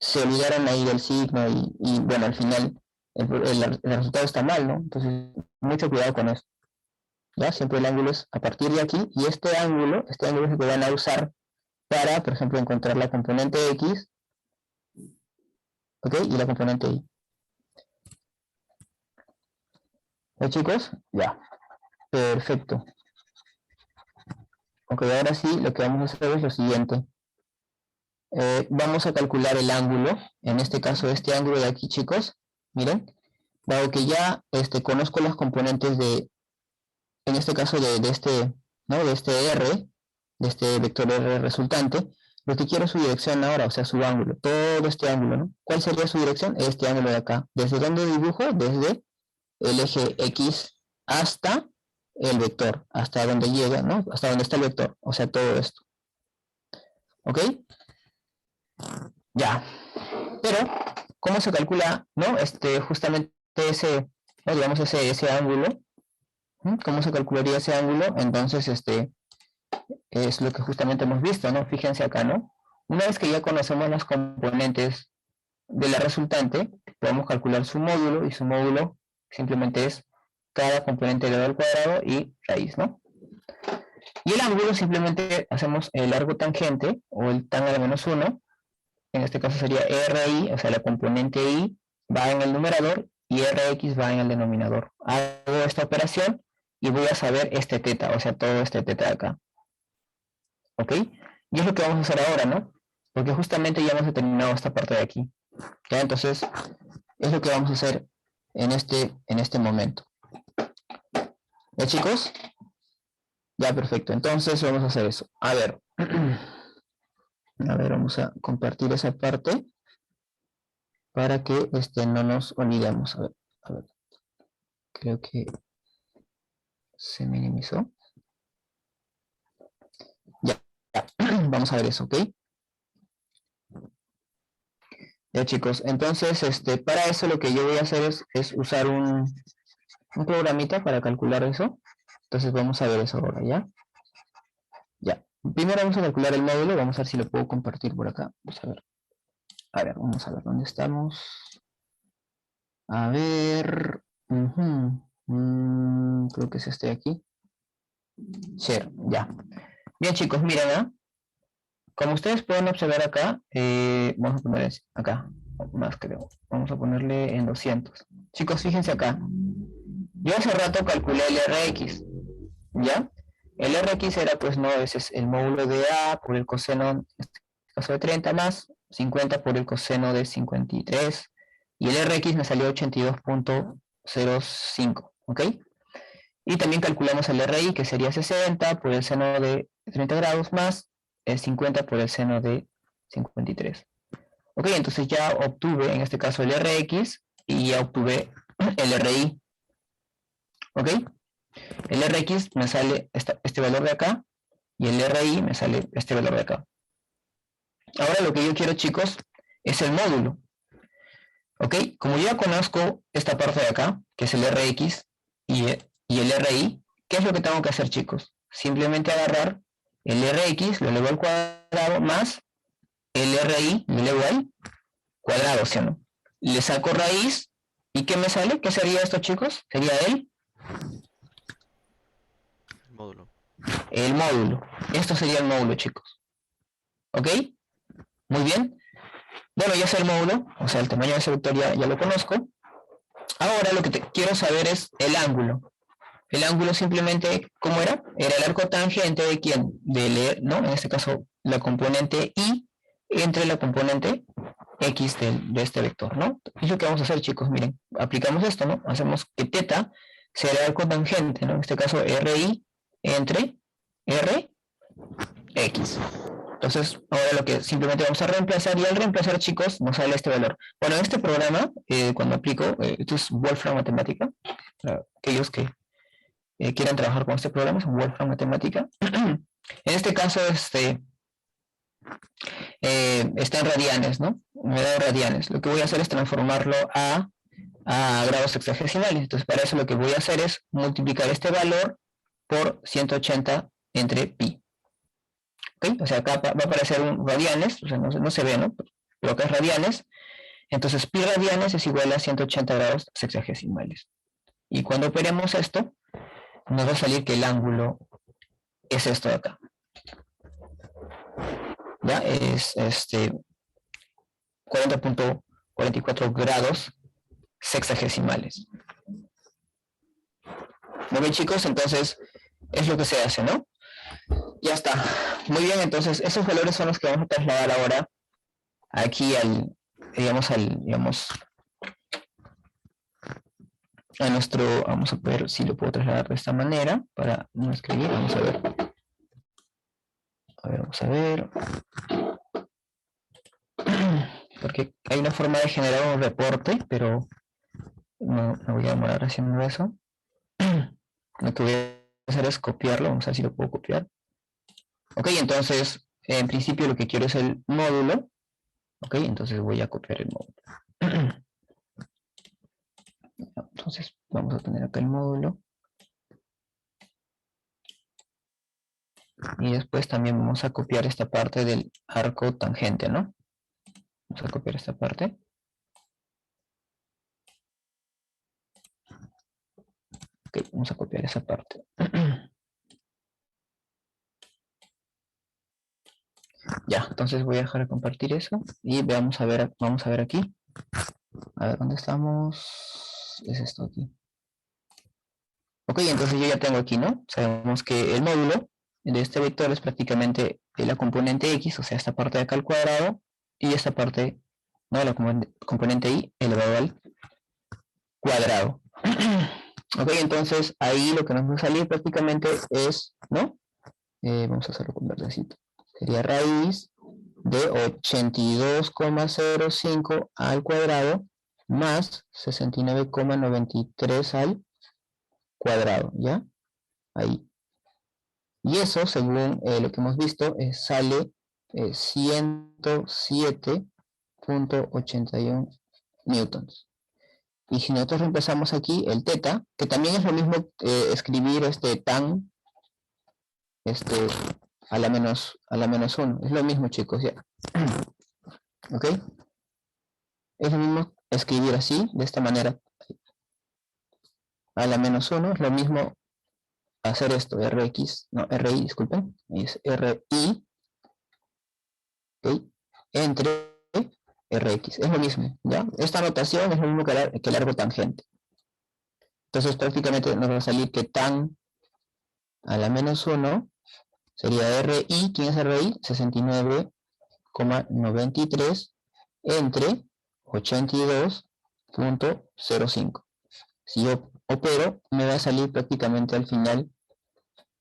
se olvidaron ahí del signo y bueno, al final el resultado está mal, ¿no? Entonces, mucho cuidado con eso. ¿Ya? Siempre el ángulo es a partir de aquí, y este ángulo es el que van a usar para, por ejemplo, encontrar la componente X, ¿ok? Y la componente Y. ¿Ya, chicos? Ya. Perfecto. Ok, ahora sí, lo que vamos a hacer es lo siguiente. Vamos a calcular el ángulo, en este caso este ángulo de aquí, chicos, miren, dado que ya conozco las componentes de en este caso de este, ¿no? De este R, de este vector R resultante, lo que quiero es su dirección ahora, o sea, su ángulo, todo este ángulo, ¿no? ¿Cuál sería su dirección? Este ángulo de acá. ¿Desde dónde dibujo? Desde el eje X hasta el vector, hasta donde llega, ¿no? Hasta donde está el vector, o sea, todo esto. ¿Ok? Ya. Pero, ¿cómo se calcula, no? Justamente ese, ¿no? Digamos, ese ángulo. ¿Cómo se calcularía ese ángulo? Entonces, es lo que justamente hemos visto, ¿no? Fíjense acá, ¿no? Una vez que ya conocemos las componentes de la resultante, podemos calcular su módulo, y su módulo simplemente es cada componente elevado al cuadrado y raíz, ¿no? Y el ángulo simplemente hacemos el largo tangente, o el tan a la menos 1, en este caso sería RI, o sea, la componente I va en el numerador y RX va en el denominador. Hago esta operación y voy a saber este teta, o sea, todo este teta de acá. ¿Ok? Y es lo que vamos a hacer ahora, ¿no? Porque justamente ya hemos determinado esta parte de aquí. ¿Ya? Entonces, es lo que vamos a hacer en este momento. ¿Ya, chicos? Ya, perfecto. Entonces, vamos a hacer eso. A ver. A ver, vamos a compartir esa parte para que no nos olvidemos. A ver. Creo que se minimizó. Ya. Vamos a ver eso, ¿ok? Ya, chicos, entonces, para eso lo que yo voy a hacer es usar un programita para calcular eso. Entonces vamos a ver eso ahora, ¿ya? Ya. Primero vamos a calcular el módulo, vamos a ver si lo puedo compartir por acá. Vamos a ver. A ver, vamos a ver dónde estamos. A ver. Creo que es este de aquí. Share, ya. Bien, chicos, miren, ¿ah? Como ustedes pueden observar acá, vamos a poner acá, más creo. Vamos a ponerle en 200. Chicos, fíjense acá. Yo hace rato calculé el RX, ¿ya? El RX era, pues, no, ese es el módulo de A por el coseno, en este caso de 30, más 50 por el coseno de 53. Y el RX me salió 82.05, ¿ok? Y también calculamos el RI, que sería 60 por el seno de 30 grados, más el 50 por el seno de 53. Ok, entonces ya obtuve, en este caso, el RX, y ya obtuve el RI. ¿Ok? El RX me sale este valor de acá, y el RI me sale este valor de acá. Ahora lo que yo quiero, chicos, es el módulo. ¿Ok? Como yo ya conozco esta parte de acá, que es el RX y el RI, ¿qué es lo que tengo que hacer, chicos? Simplemente agarrar el RX, lo elevo al cuadrado, más el RI, lo elevo al cuadrado, ¿sí o no? Le saco raíz, ¿y qué me sale? ¿Qué sería esto, chicos? Sería el módulo. El módulo. Esto sería el módulo, chicos. ¿Ok? Muy bien. Bueno, ya sé el módulo, o sea, el tamaño de ese vector ya lo conozco. Ahora lo que quiero saber es el ángulo. El ángulo simplemente, ¿cómo era? Era el arco tangente de quién? ¿No? En este caso, la componente Y entre la componente X de este vector, ¿no? Y lo que vamos a hacer, chicos, miren, aplicamos esto, ¿no? Hacemos que teta sea el arco tangente, ¿no? En este caso, RI entre RX. Entonces, ahora lo que simplemente vamos a reemplazar, y al reemplazar, chicos, nos sale este valor. Bueno, en este programa, cuando aplico, esto es Wolfram Matemática, para aquellos que quieran trabajar con este programa, es un Wolfram Matemática. En este caso, está en radianes, ¿no? Me da radianes. Lo que voy a hacer es transformarlo a grados sexagesimales. Entonces, para eso lo que voy a hacer es multiplicar este valor por 180 entre pi. ¿Okay? O sea, acá va a aparecer un radianes, o sea, no se ve, ¿no? Pero acá es radianes. Entonces, pi radianes es igual a 180 grados sexagesimales. Y cuando operemos esto, nos va a salir que el ángulo es esto de acá. Ya es 40.44 grados sexagesimales. Muy bien, chicos, entonces es lo que se hace, ¿no? Ya está. Muy bien, entonces esos valores son los que vamos a trasladar ahora aquí al vamos a ver si lo puedo trasladar de esta manera para no escribir. Vamos a ver. Vamos a ver. Porque hay una forma de generar un reporte, pero no voy a demorar haciendo eso. Lo que voy a hacer es copiarlo. Vamos a ver si lo puedo copiar. Ok, entonces, en principio lo que quiero es el módulo. Ok, entonces voy a copiar el módulo. Entonces, vamos a tener acá el módulo. Y después también vamos a copiar esta parte del arco tangente, ¿no? Vamos a copiar esta parte. Ok, vamos a copiar esa parte. Ya, entonces voy a dejar de compartir eso. Y vamos a ver aquí. A ver, ¿dónde estamos? Es esto aquí. Ok, entonces yo ya tengo aquí, ¿no? Sabemos que el módulo de este vector es prácticamente la componente X, o sea, esta parte de acá al cuadrado, y esta parte, ¿no? La componente Y elevado al cuadrado. Ok, entonces ahí lo que nos va a salir prácticamente es, ¿no? Vamos a hacerlo con verdecito. Sería raíz de 82,05 al cuadrado más 69,93 al cuadrado, ¿ya? Ahí. Y eso, según lo que hemos visto, sale 107,81 newtons. Y si nosotros reemplazamos aquí el teta, que también es lo mismo escribir tan a la menos 1. Es lo mismo, chicos, ya. ¿Ok? Es lo mismo escribir así, de esta manera. A la menos 1 es lo mismo hacer esto, RI, disculpen. Es RI, ¿ok? Entre Rx. Es lo mismo, ¿ya? Esta notación es lo mismo que el largo tangente. Entonces prácticamente nos va a salir que tan a la menos 1 sería RI. ¿Quién es RI? 69,93 entre 82,05. Si yo opero, me va a salir prácticamente al final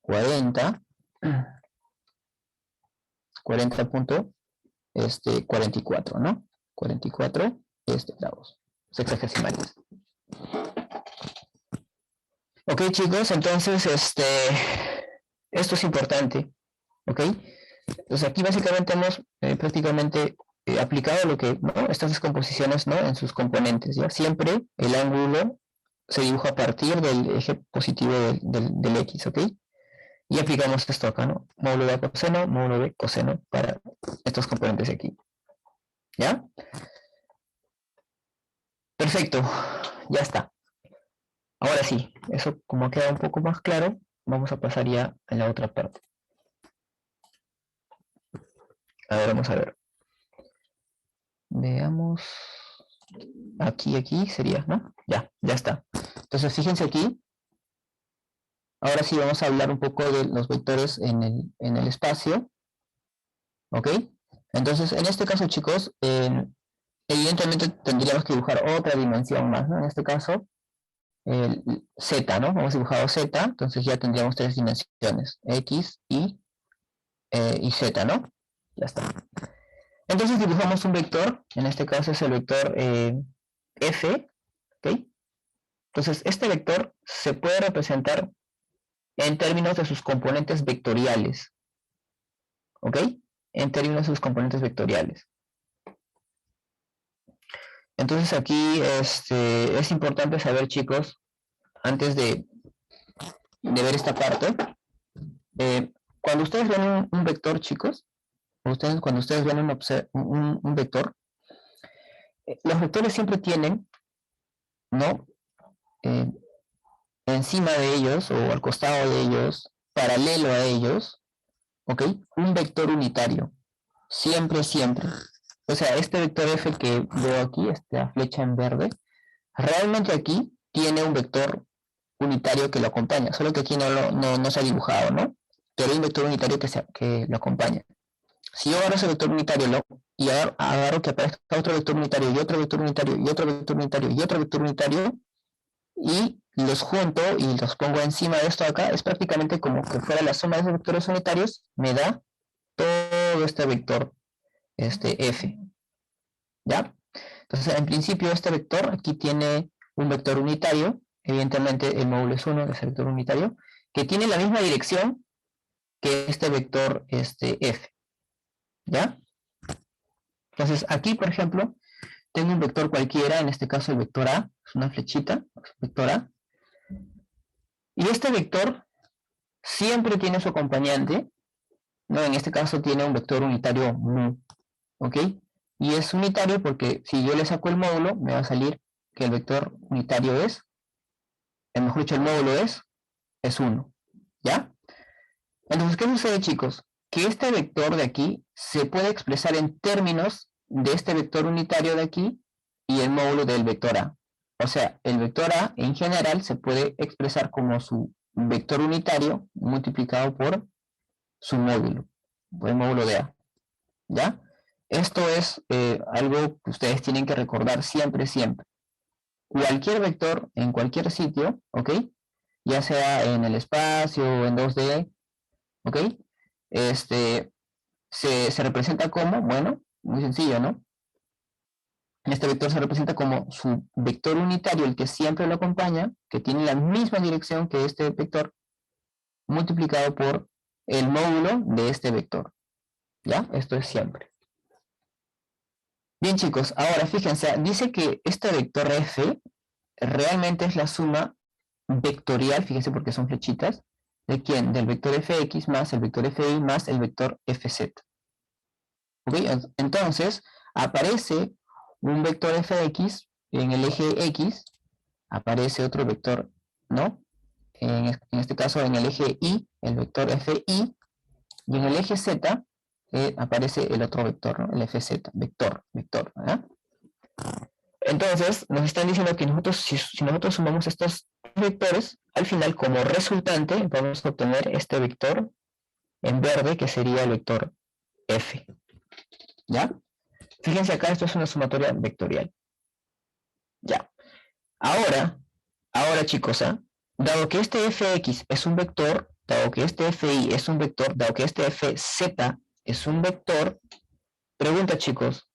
40.44, ¿no? 44 grados sexagesimales. Ok, chicos, entonces esto es importante, ¿ok? Entonces aquí básicamente hemos prácticamente aplicado lo que, ¿no? Estas descomposiciones, ¿no? En sus componentes, ¿ya? Siempre el ángulo se dibuja a partir del eje positivo del X, ¿ok? Y aplicamos esto acá, ¿no? Módulo de coseno, módulo de coseno para estos componentes de aquí. ¿Ya? Perfecto, ya está. Ahora sí, eso como ha quedado un poco más claro, vamos a pasar ya a la otra parte. A ver, vamos a ver. Veamos. Aquí sería, ¿no? Ya está. Entonces, fíjense aquí. Ahora sí vamos a hablar un poco de los vectores en el espacio. ¿Ok? Entonces, en este caso, chicos, evidentemente tendríamos que dibujar otra dimensión más, ¿no? En este caso, el Z, ¿no? Hemos dibujado Z, entonces ya tendríamos 3 dimensiones, X, Y Z, ¿no? Ya está. Entonces dibujamos un vector, en este caso es el vector F, ¿ok? Entonces este vector se puede representar en términos de sus componentes vectoriales, ¿ok? En términos de sus componentes vectoriales. Entonces aquí es importante saber, chicos, antes de ver esta parte, cuando ustedes ven un vector, chicos, cuando ustedes ven un vector, los vectores siempre tienen, ¿no? Encima de ellos o al costado de ellos, paralelo a ellos, ¿ok? Un vector unitario. Siempre. O sea, este vector F que veo aquí, esta flecha en verde, realmente aquí tiene un vector unitario que lo acompaña, solo que aquí no se ha dibujado, ¿no? Pero hay un vector unitario que lo acompaña. Si yo agarro ese vector unitario y agarro que aparezca otro vector unitario y otro vector unitario y otro vector unitario y otro vector unitario, y los junto y los pongo encima de esto acá, es prácticamente como que fuera la suma de esos vectores unitarios, me da todo este vector, F, ¿ya? Entonces, en principio, este vector aquí tiene un vector unitario, evidentemente el módulo es 1, que es el vector unitario, que tiene la misma dirección que este vector F, ¿ya? Entonces, aquí, por ejemplo, tengo un vector cualquiera, en este caso el vector A, es una flechita, vector A, y este vector siempre tiene su acompañante, ¿no? En este caso tiene un vector unitario mu, ¿ok? Y es unitario porque si yo le saco el módulo, me va a salir que el vector unitario es, mejor dicho, el módulo es 1, ¿ya? Entonces, ¿qué sucede, chicos? Que este vector de aquí se puede expresar en términos de este vector unitario de aquí y el módulo del vector A. O sea, el vector A en general se puede expresar como su vector unitario multiplicado por su módulo, por el módulo de A, ¿ya? Esto es algo que ustedes tienen que recordar siempre, siempre. Cualquier vector en cualquier sitio, ¿ok? Ya sea en el espacio o en 2D, ¿ok? Se representa como, bueno, muy sencillo, ¿no? Este vector se representa como su vector unitario, el que siempre lo acompaña, que tiene la misma dirección que este vector, multiplicado por el módulo de este vector, ¿ya? Esto es siempre. Bien, chicos, ahora fíjense, dice que este vector F realmente es la suma vectorial, fíjense porque son flechitas, ¿de quién? Del vector fx más el vector fi más el vector fz. ¿Ok? Entonces, aparece un vector fx en el eje x, aparece otro vector, ¿no? En este caso en el eje y, el vector fi, y en el eje z aparece el otro vector, ¿no? El fz, vector, ¿verdad? Entonces, nos están diciendo que nosotros, si nosotros sumamos estos vectores, al final, como resultante, vamos a obtener este vector en verde, que sería el vector f. ¿Ya? Fíjense acá, esto es una sumatoria vectorial. Ya. Ahora chicos, dado que este fx es un vector, dado que este fi es un vector, dado que este fz es un vector, pregunta, chicos,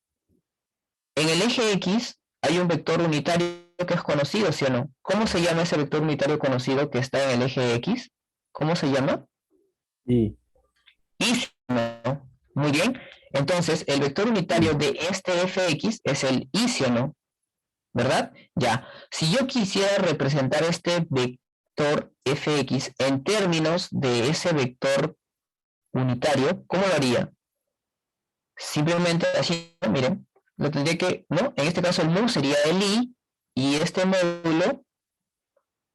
en el eje x hay un vector unitario que es conocido, ¿sí o no? ¿Cómo se llama ese vector unitario conocido que está en el eje x? ¿Cómo se llama? Y Ísiono. Muy bien. Entonces, el vector unitario de este fx es el ísiono, ¿verdad? Ya. Si yo quisiera representar este vector fx en términos de ese vector unitario, ¿cómo lo haría? Simplemente así, miren, lo tendría que, ¿no? En este caso el mu sería el i, y este módulo,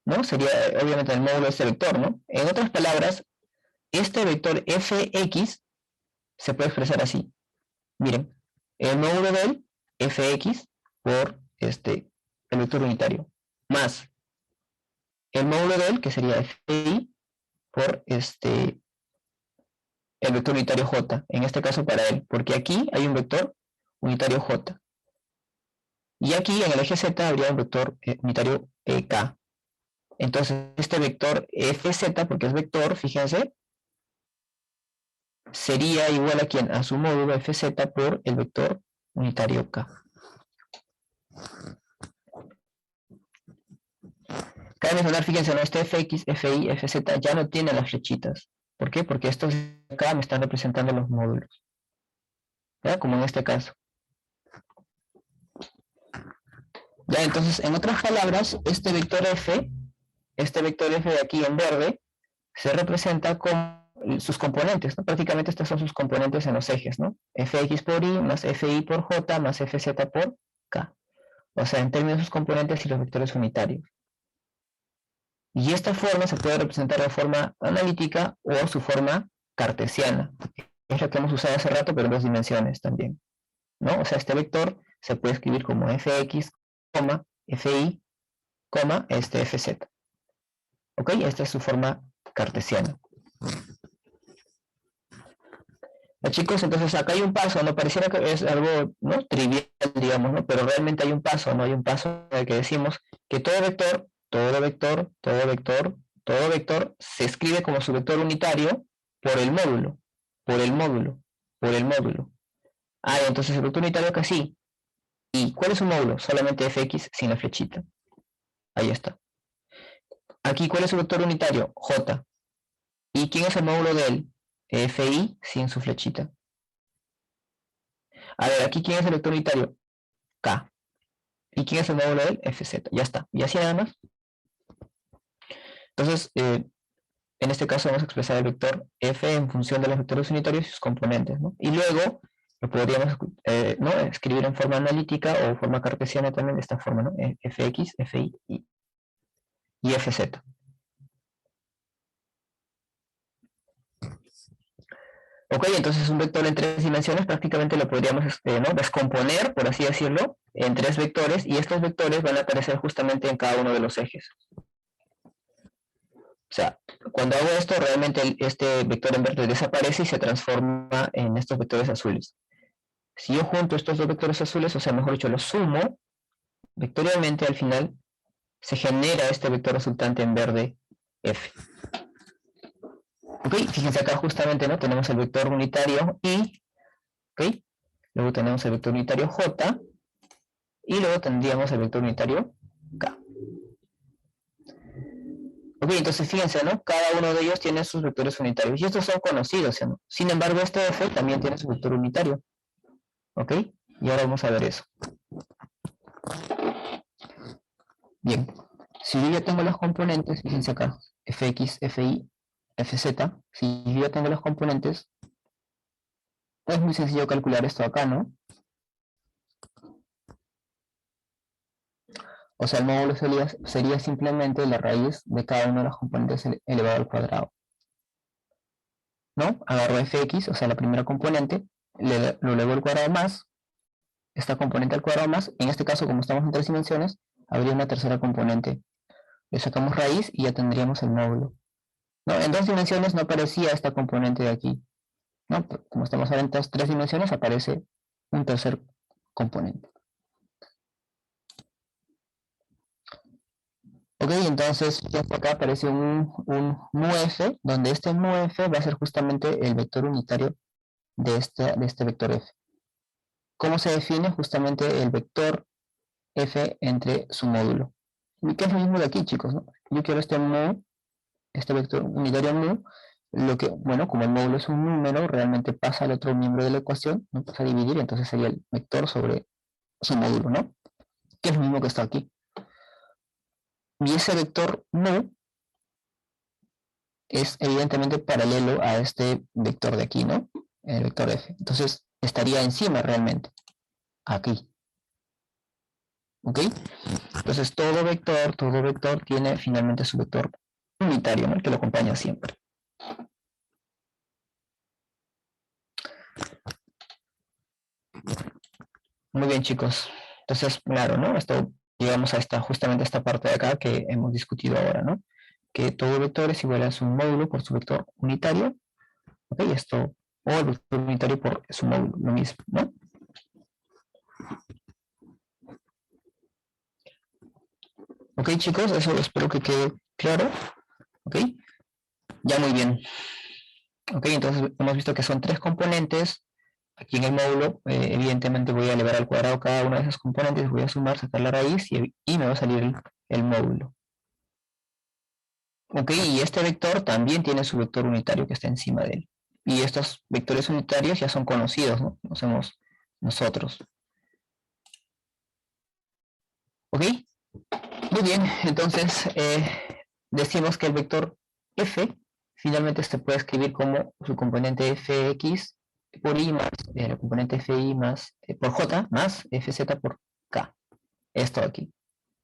¿no? Sería obviamente el módulo de este vector, ¿no? En otras palabras, este vector fx se puede expresar así. Miren, el módulo del fx por el vector unitario, más el módulo del, que sería fi, por el vector unitario j, en este caso para él, porque aquí hay un vector unitario j. Y aquí en el eje z habría un vector unitario k. Entonces, este vector fz, porque es vector, fíjense, sería igual a ¿quién? A su módulo fz por el vector unitario k. Cabe mencionar, fíjense, ¿no? Este fx, fi, fz ya no tiene las flechitas. ¿Por qué? Porque estos de acá me están representando los módulos, ¿ya? Como en este caso. Ya, entonces, en otras palabras, este vector f de aquí en verde, se representa con sus componentes, ¿no? Prácticamente estos son sus componentes en los ejes, ¿no? Fx por i más fi por j más fz por k. O sea, en términos de sus componentes y los vectores unitarios. Y esta forma se puede representar de forma analítica o su forma cartesiana. Es lo que hemos usado hace rato, pero en 2 dimensiones también, ¿no? O sea, este vector se puede escribir como fx, fi, fz. ¿Ok? Esta es su forma cartesiana. Chicos, entonces acá hay un paso, ¿no? Pareciera que es algo, ¿no? Trivial, digamos, ¿no? Pero realmente hay un paso, ¿no? Hay un paso en el que decimos que todo vector todo vector, todo vector, todo vector se escribe como su vector unitario por el módulo, por el módulo, por el módulo. Ah, entonces el vector unitario acá sí. ¿Y cuál es su módulo? Solamente fx sin la flechita. Ahí está. Aquí, ¿cuál es su vector unitario? J. ¿Y quién es el módulo de él? Fi sin su flechita. A ver, aquí, ¿quién es el vector unitario? K. ¿Y quién es el módulo de él? Fz. Ya está. Y así nada más. Entonces, en este caso vamos a expresar el vector f en función de los vectores unitarios y sus componentes, ¿no? Y luego lo podríamos ¿no? escribir en forma analítica o forma cartesiana también de esta forma, ¿no? Fx, Fi y Fz. Ok, entonces un vector en 3 dimensiones prácticamente lo podríamos ¿no? descomponer, por así decirlo, en 3 vectores, y estos vectores van a aparecer justamente en cada uno de los ejes. O sea, cuando hago esto, realmente este vector en verde desaparece y se transforma en estos vectores azules. Si yo junto estos dos vectores azules, o sea, mejor dicho, los sumo, vectorialmente al final se genera este vector resultante en verde F. Ok, fíjense acá justamente, ¿no? Tenemos el vector unitario I, ok, luego tenemos el vector unitario J, y luego tendríamos el vector unitario K. Ok, entonces fíjense, ¿no? Cada uno de ellos tiene sus vectores unitarios, y estos son conocidos, ¿no? Sin embargo, este F también tiene su vector unitario. Ok, y ahora vamos a ver eso. Bien, si yo ya tengo los componentes, fíjense acá, Fx, Fi, Fz, si yo ya tengo los componentes, es muy sencillo calcular esto acá, ¿no? O sea, el módulo sería simplemente la raíz de cada uno de los componentes elevado al cuadrado. ¿No? Agarro Fx, o sea, la primera componente, lo elevo al cuadrado más, esta componente al cuadrado más, en este caso, como estamos en 3 dimensiones, habría una tercera componente. Le sacamos raíz y ya tendríamos el módulo. ¿No? En 2 dimensiones no aparecía esta componente de aquí, ¿no? Como estamos ahora en 3 dimensiones, aparece un tercer componente. Ok, entonces ya por acá aparece un MUF, donde este MUF va a ser justamente el vector unitario de este vector F. ¿Cómo se define? Justamente el vector F entre su módulo. Y que es lo mismo de aquí, chicos, ¿no? Yo quiero este mu, este vector unitario mu, lo que, bueno, como el módulo es un número, realmente pasa al otro miembro de la ecuación, no pasa a dividir, entonces sería el vector sobre su módulo, ¿no? Que es lo mismo que está aquí. Y ese vector mu es evidentemente paralelo a este vector de aquí, ¿no? El vector F. Entonces, estaría encima realmente, aquí. ¿Ok? Entonces, todo vector tiene finalmente su vector unitario, ¿no? El que lo acompaña siempre. Muy bien, chicos. Entonces, claro, ¿no? Esto, llegamos a justamente a esta parte de acá que hemos discutido ahora, ¿no? Que todo vector es igual a su módulo por su vector unitario. ¿Ok? Esto, o el vector unitario por su módulo, lo mismo, ¿no? Ok, chicos, eso espero que quede claro. Ok, ya muy bien. Ok, entonces hemos visto que son 3 componentes. Aquí en el módulo, evidentemente voy a elevar al cuadrado cada una de esas componentes, voy a sumar, sacar la raíz y me va a salir el módulo. Ok, y este vector también tiene su vector unitario que está encima de él. Y estos vectores unitarios ya son conocidos, ¿no? Conocemos nosotros. Ok, muy bien, entonces decimos que el vector f finalmente se puede escribir como su componente fx por i más el componente fi más por j más fz por k. Esto aquí,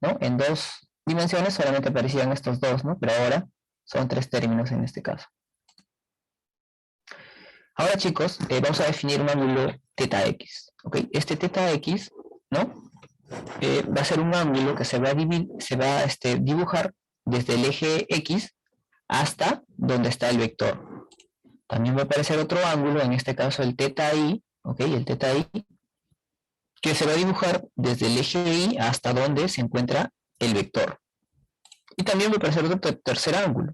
¿no? En 2 dimensiones solamente aparecían estos dos, ¿no? Pero ahora son 3 términos en este caso. Ahora, chicos, vamos a definir un ángulo θx. ¿Ok? Este θx, ¿no? Va a ser un ángulo que se va a dibujar desde el eje X hasta donde está el vector. También va a aparecer otro ángulo, en este caso el θi, ¿ok? El θi, que se va a dibujar desde el eje Y hasta donde se encuentra el vector. Y también voy a aparecer otro tercer ángulo.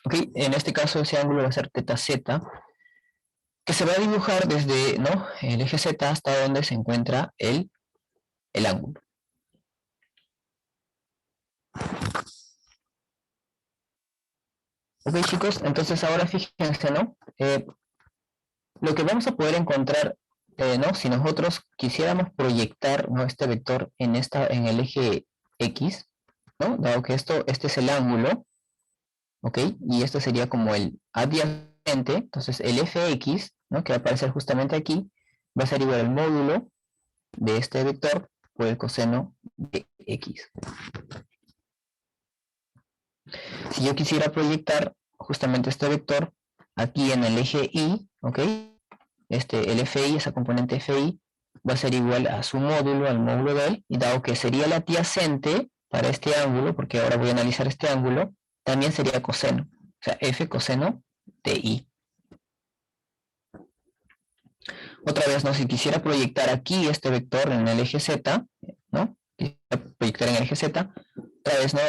Ok, en este caso ese ángulo va a ser teta z, que se va a dibujar desde, ¿no?, el eje z hasta donde se encuentra el ángulo. Ok, chicos, entonces ahora fíjense, ¿no? Lo que vamos a poder encontrar, ¿no?, si nosotros quisiéramos proyectar, ¿no?, este vector en el eje x, ¿no?, dado que este es el ángulo, ¿ok? Y esto sería como el adyacente, entonces el fx, ¿no?, que va a aparecer justamente aquí, va a ser igual al módulo de este vector por el coseno de x. Si yo quisiera proyectar justamente este vector aquí en el eje y, ¿ok? El fi, esa componente fi, va a ser igual a su módulo, al módulo de él, y dado que sería el adyacente para este ángulo, porque ahora voy a analizar este ángulo, también sería coseno, o sea, f coseno de i. Otra vez, ¿no?, si quisiera proyectar aquí este vector en el eje z, ¿no?, quisiera proyectar en el eje z, otra vez, ¿no?,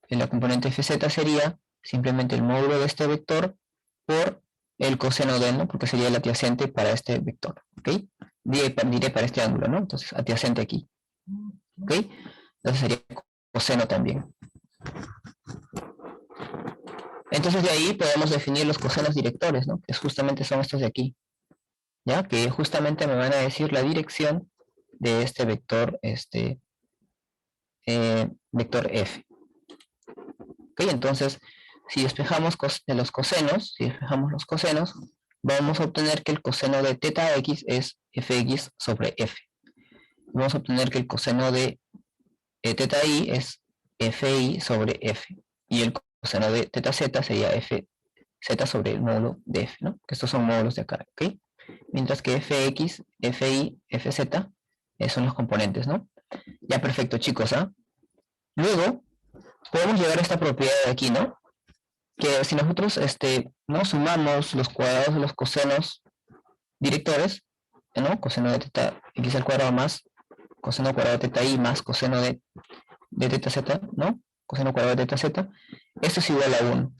en la componente fz sería simplemente el módulo de este vector por el coseno de él, ¿no?, porque sería el adyacente para este vector, ¿ok? Diré para este ángulo, ¿no? Entonces, adyacente aquí, ¿ok? Entonces sería coseno también. Entonces de ahí podemos definir los cosenos directores, ¿no?, que justamente son estos de aquí, ¿ya? Que justamente me van a decir la dirección de este vector, vector f. ¿Ok? Entonces, si despejamos los cosenos, vamos a obtener que el coseno de teta x es fx sobre f. Vamos a obtener que el coseno de teta y es fi sobre f. Y el coseno de teta z sería fz sobre el módulo de f, ¿no? Que estos son módulos de acá, ¿ok? Mientras que fx, fi, fz son los componentes, ¿no? Ya, perfecto, chicos, ¿ah? Luego, podemos llegar a esta propiedad de aquí, ¿no? Que si nosotros no sumamos los cuadrados de los cosenos directores, ¿no? Coseno de teta x al cuadrado más coseno cuadrado de teta y más coseno de teta z, ¿no? Coseno cuadrado de teta z, esto es igual a 1.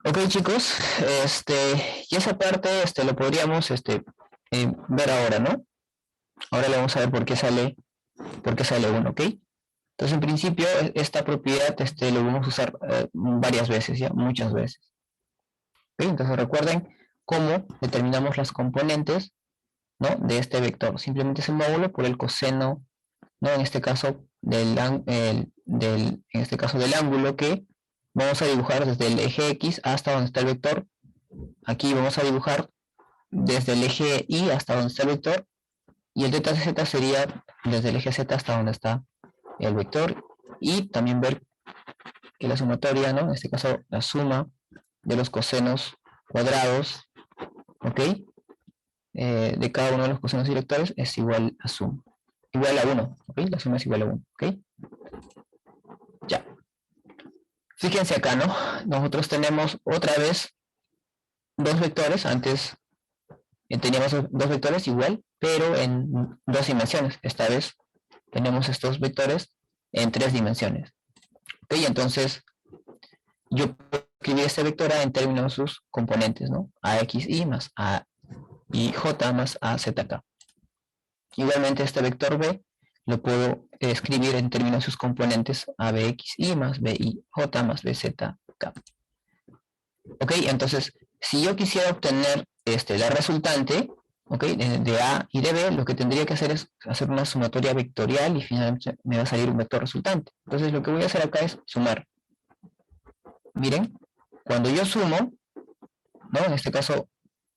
Ok, chicos, y esa parte lo podríamos ver ahora, ¿no? Ahora le vamos a ver por qué sale 1, ¿ok? Entonces, en principio, esta propiedad lo vamos a usar varias veces, ya, muchas veces. ¿Ok? Entonces, recuerden cómo determinamos las componentes, ¿no?, de este vector. Simplemente es el módulo por el coseno, ¿no?, en este caso del ángulo que vamos a dibujar desde el eje x hasta donde está el vector. Aquí vamos a dibujar desde el eje y hasta donde está el vector, y el teta z sería desde el eje z hasta donde está el vector, y también ver que la sumatoria, ¿no?, en este caso la suma de los cosenos cuadrados, ¿ok?, de cada uno de los cosenos directores es igual a 1, ¿ok? La suma es igual a 1, ¿ok? Ya. Fíjense acá, ¿no? Nosotros tenemos otra vez dos vectores. Antes teníamos dos vectores igual, pero en dos dimensiones. Esta vez tenemos estos vectores en tres dimensiones. ¿Ok? Entonces, yo puedo escribir este vector A en términos de sus componentes, ¿no? AXY más AIJ más AZK. Igualmente, este vector B lo puedo escribir en términos de sus componentes ABXY más BIJ más BZK. ¿Ok? Entonces, si yo quisiera obtener la resultante, ¿ok?, de A y de B, lo que tendría que hacer es hacer una sumatoria vectorial y finalmente me va a salir un vector resultante. Entonces, lo que voy a hacer acá es sumar. Miren, cuando yo sumo, ¿no?, en este caso,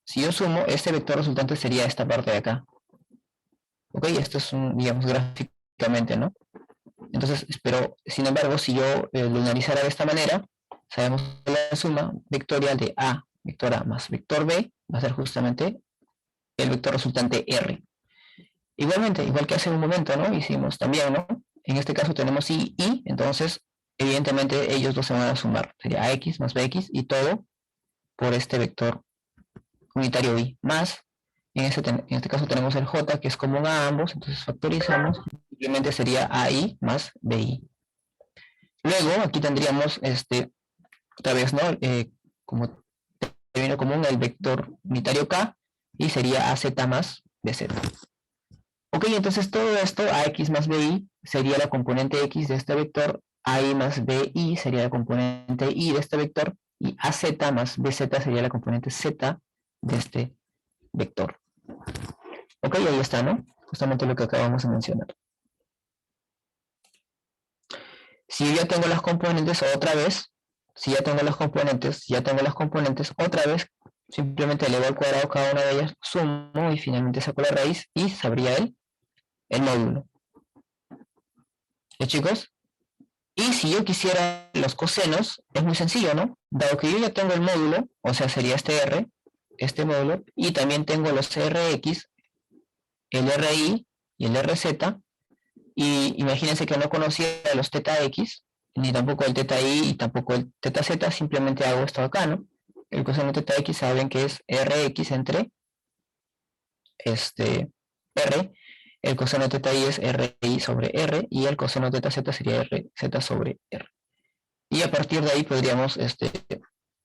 si yo sumo, este vector resultante sería esta parte de acá. ¿Ok? Esto es, digamos, gráficamente, ¿no? Entonces, pero, sin embargo, si yo lo analizara de esta manera, sabemos que la suma vectorial de A, vector A más vector B, va a ser justamente el vector resultante R. Igualmente, igual que hace un momento, ¿no?, hicimos también, ¿no? En este caso tenemos I, entonces, evidentemente, ellos dos se van a sumar. Sería AX más BX y todo por este vector unitario I, más En este caso tenemos el j que es común a ambos, entonces factorizamos, simplemente sería AI más BI. Luego aquí tendríamos otra vez, ¿no? Como término común el vector unitario k y sería AZ más BZ. Ok, entonces todo esto, AX más BI, sería la componente X de este vector, AI más BI sería la componente Y de este vector, y AZ más BZ sería la componente Z de este vector. Ok, ahí está, ¿no? Justamente lo que acabamos de mencionar. Si yo ya tengo las componentes otra vez, si ya tengo las componentes otra vez, simplemente elevo al cuadrado cada una de ellas, sumo y finalmente saco la raíz y sabría el módulo. ¿Ya, chicos? Y si yo quisiera los cosenos, es muy sencillo, ¿no? Dado que yo ya tengo el módulo, o sea, sería este R, este módulo, y también tengo los RX, el RI y el RZ, y imagínense que no conocía los θx, ni tampoco el θi y tampoco el θz, simplemente hago esto acá, ¿no? El coseno θx saben que es Rx entre R, el coseno θi es Ri sobre R, y el coseno θz sería Rz sobre R. Y a partir de ahí podríamos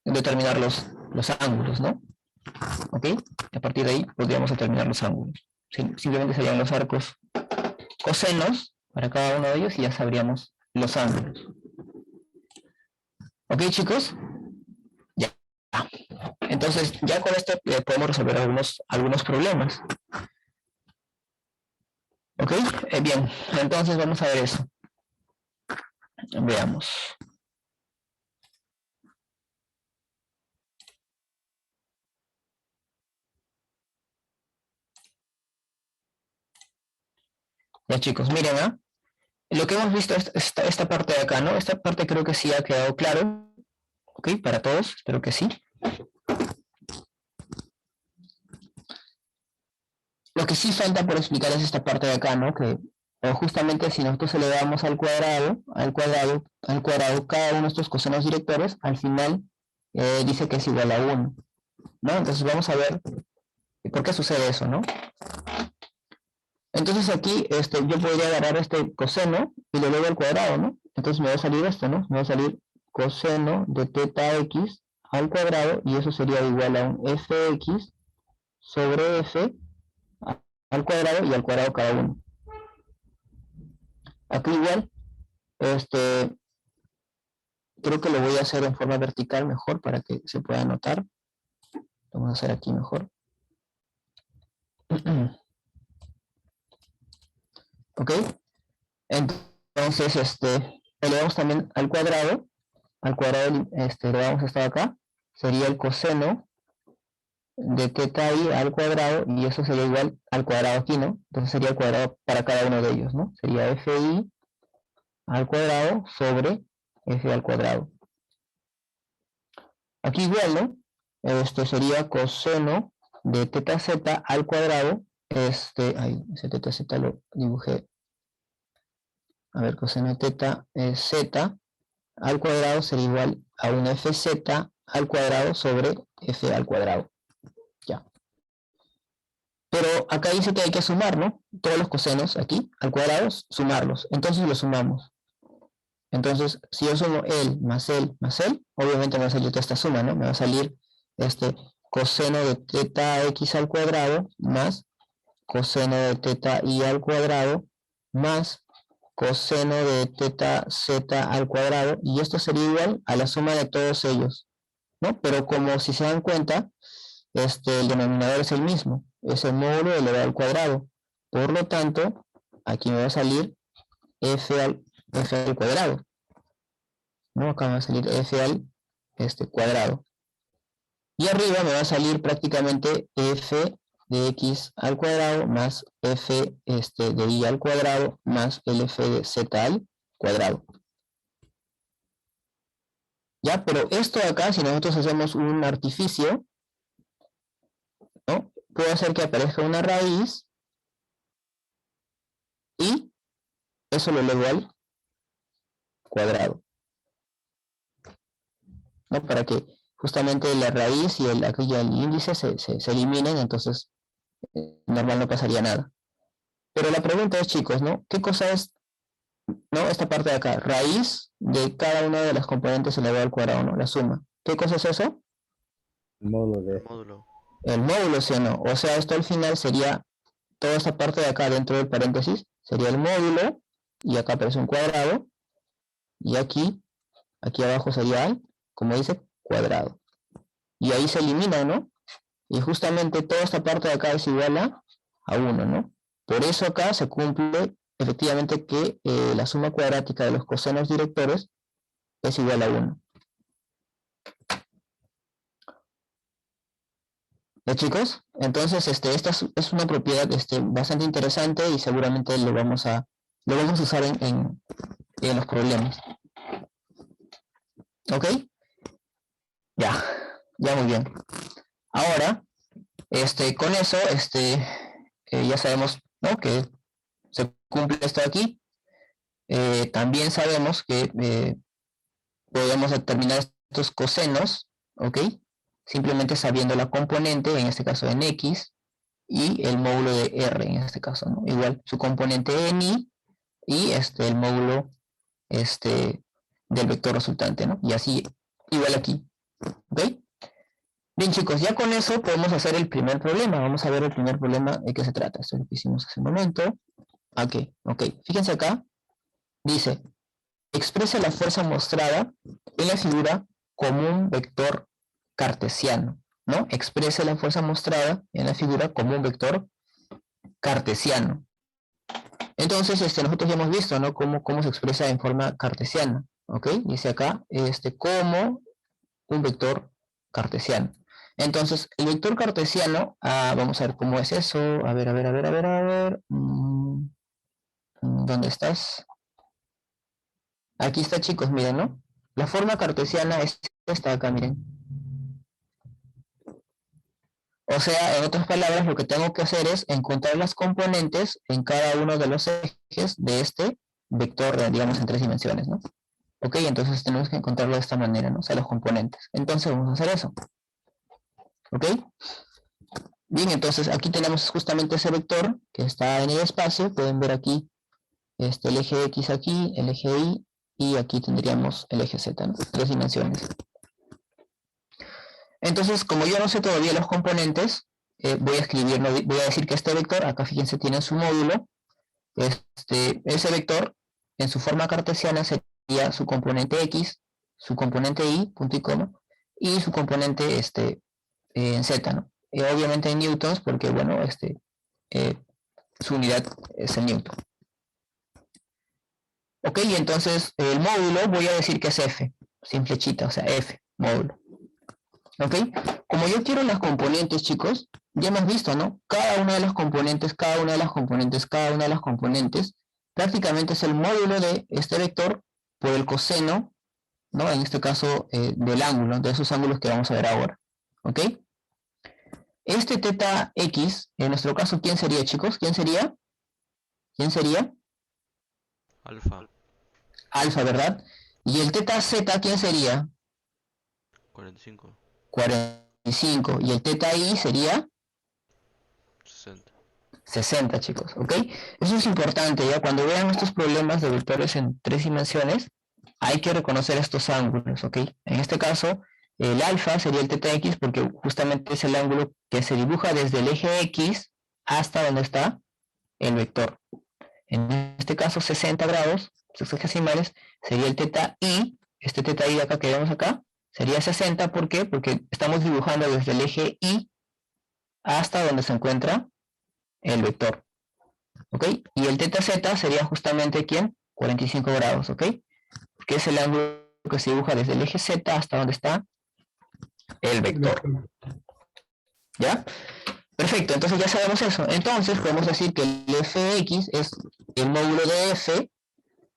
determinar los ángulos, ¿no? ¿Ok? A partir de ahí podríamos determinar los ángulos. Simplemente serían los arcos cosenos para cada uno de ellos y ya sabríamos los ángulos. ¿Ok, chicos? Ya. Entonces, ya con esto podemos resolver algunos problemas. ¿Ok? Bien, entonces vamos a ver eso. Veamos. Ya, chicos, miren, ¿ah? Lo que hemos visto es esta parte de acá, ¿no? Esta parte creo que sí ha quedado claro. ¿Ok? Para todos, espero que sí. Lo que sí falta por explicar es esta parte de acá, ¿no? Que justamente si nosotros elevamos al cuadrado, cada uno de estos cosenos directores, al final dice que es igual a 1, ¿no? Entonces vamos a ver por qué sucede eso, ¿no? Entonces aquí yo podría agarrar este coseno y lo elevo al cuadrado, ¿no? Entonces me va a salir esto, ¿no? Me va a salir coseno de θx al cuadrado y eso sería igual a un fx sobre f al cuadrado y al cuadrado cada uno. Aquí igual, creo que lo voy a hacer en forma vertical mejor para que se pueda notar. Lo vamos a hacer aquí mejor. ¿Ok? Entonces, elevamos también al cuadrado elevamos esto de acá, sería el coseno de θi al cuadrado, y eso sería igual al cuadrado aquí, ¿no? Entonces sería el cuadrado para cada uno de ellos, ¿no? Sería fi al cuadrado sobre f al cuadrado. Aquí igual, ¿no? Sería coseno de θz al cuadrado, ese θz lo dibujé. A ver, coseno de θ es z al cuadrado sería igual a un fz al cuadrado sobre f al cuadrado. Ya. Pero acá dice que hay que sumar, ¿no? Todos los cosenos aquí al cuadrado, sumarlos. Entonces los sumamos. Entonces, si yo sumo él, obviamente me va a salir esta suma, ¿no? Me va a salir coseno de θx al cuadrado más coseno de θi al cuadrado más coseno de θz al cuadrado, y esto sería igual a la suma de todos ellos, ¿no? Pero como si se dan cuenta, el denominador es el mismo, es el módulo elevado al cuadrado. Por lo tanto, aquí me va a salir f al cuadrado, ¿no? Acá me va a salir f al cuadrado. Y arriba me va a salir prácticamente f de x al cuadrado más f de y al cuadrado más el f de z al cuadrado. Ya, pero esto de acá, si nosotros hacemos un artificio, ¿no? Puedo hacer que aparezca una raíz y eso lo elevo al cuadrado, ¿no? Para que justamente la raíz y el índice se eliminen, entonces normal no pasaría nada. Pero la pregunta es, chicos, ¿no? ¿Qué cosa es, ¿no? Esta parte de acá, raíz de cada una de las componentes elevado al cuadrado, ¿no? La suma. ¿Qué cosa es eso? El módulo. El módulo, ¿sí o no? O sea, esto al final sería, toda esta parte de acá dentro del paréntesis, sería el módulo, y acá aparece un cuadrado, y aquí abajo sería, como dice, cuadrado. Y ahí se elimina, ¿no? Y justamente toda esta parte de acá es igual a 1, ¿no? Por eso acá se cumple efectivamente que la suma cuadrática de los cosenos directores es igual a 1. ¿Ya, chicos? Entonces, esta es una propiedad bastante interesante y seguramente lo vamos a usar en los problemas. ¿Ok? Ya muy bien. Ahora, con eso, ya sabemos, ¿no? Que se cumple esto aquí. También sabemos que podemos determinar estos cosenos, ¿ok? Simplemente sabiendo la componente, en este caso en X, y el módulo de R, en este caso, ¿no? Igual, su componente en Y, y el módulo del vector resultante, ¿no? Y así, igual aquí, ¿ok? Bien, chicos, ya con eso podemos hacer el primer problema. Vamos a ver el primer problema de qué se trata. Esto es lo que hicimos hace un momento. Ok. Fíjense acá. Dice, expresa la fuerza mostrada en la figura como un vector cartesiano, ¿no? Expresa la fuerza mostrada en la figura como un vector cartesiano. Entonces, nosotros ya hemos visto, ¿no? Cómo se expresa en forma cartesiana, ¿ok? Dice acá, como un vector cartesiano. Entonces, el vector cartesiano, vamos a ver cómo es eso. A ver. ¿Dónde estás? Aquí está, chicos, miren, ¿no? La forma cartesiana es esta de acá, miren. O sea, en otras palabras, lo que tengo que hacer es encontrar las componentes en cada uno de los ejes de este vector, digamos, en 3 dimensiones, ¿no? Ok, entonces tenemos que encontrarlo de esta manera, ¿no? O sea, los componentes. Entonces vamos a hacer eso. ¿Ok? Bien, entonces aquí tenemos justamente ese vector que está en el espacio. Pueden ver aquí el eje X aquí, el eje Y, y aquí tendríamos el eje Z, ¿no? 3 dimensiones. Entonces, como yo no sé todavía los componentes, voy a escribir, voy a decir que este vector, acá fíjense, tiene su módulo. Ese vector, en su forma cartesiana, sería su componente X, su componente Y, punto y coma, y su componente en Z, ¿no? Obviamente en newtons, porque, bueno, su unidad es el newton. Ok, entonces el módulo voy a decir que es F, sin flechita, o sea, F, módulo. Ok, como yo quiero las componentes, chicos, ya hemos visto, ¿no? Cada una de las componentes, prácticamente es el módulo de este vector por el coseno, ¿no? En este caso, del ángulo, de esos ángulos que vamos a ver ahora. ¿Ok? Este teta X, en nuestro caso, ¿quién sería, chicos? ¿Quién sería? Alfa. Alfa, ¿verdad? Y el teta Z, ¿quién sería? 45. 45. Y el teta I sería 60. 60, chicos, ¿ok? Eso es importante, ¿ya? Cuando vean estos problemas de vectores en 3 dimensiones, hay que reconocer estos ángulos, ¿ok? En este caso, el alfa sería el teta X porque justamente es el ángulo que se dibuja desde el eje X hasta donde está el vector. En este caso, 60 grados, sexagesimales, sería el teta I, este teta I de acá que vemos acá, sería 60, ¿por qué? Porque estamos dibujando desde el eje Y hasta donde se encuentra el vector, ¿ok? Y el teta Z sería justamente, ¿quién? 45 grados, ¿ok? Porque es el ángulo que se dibuja desde el eje Z hasta donde está el vector. ¿Ya? Perfecto, entonces ya sabemos eso. Entonces podemos decir que el Fx es el módulo de F,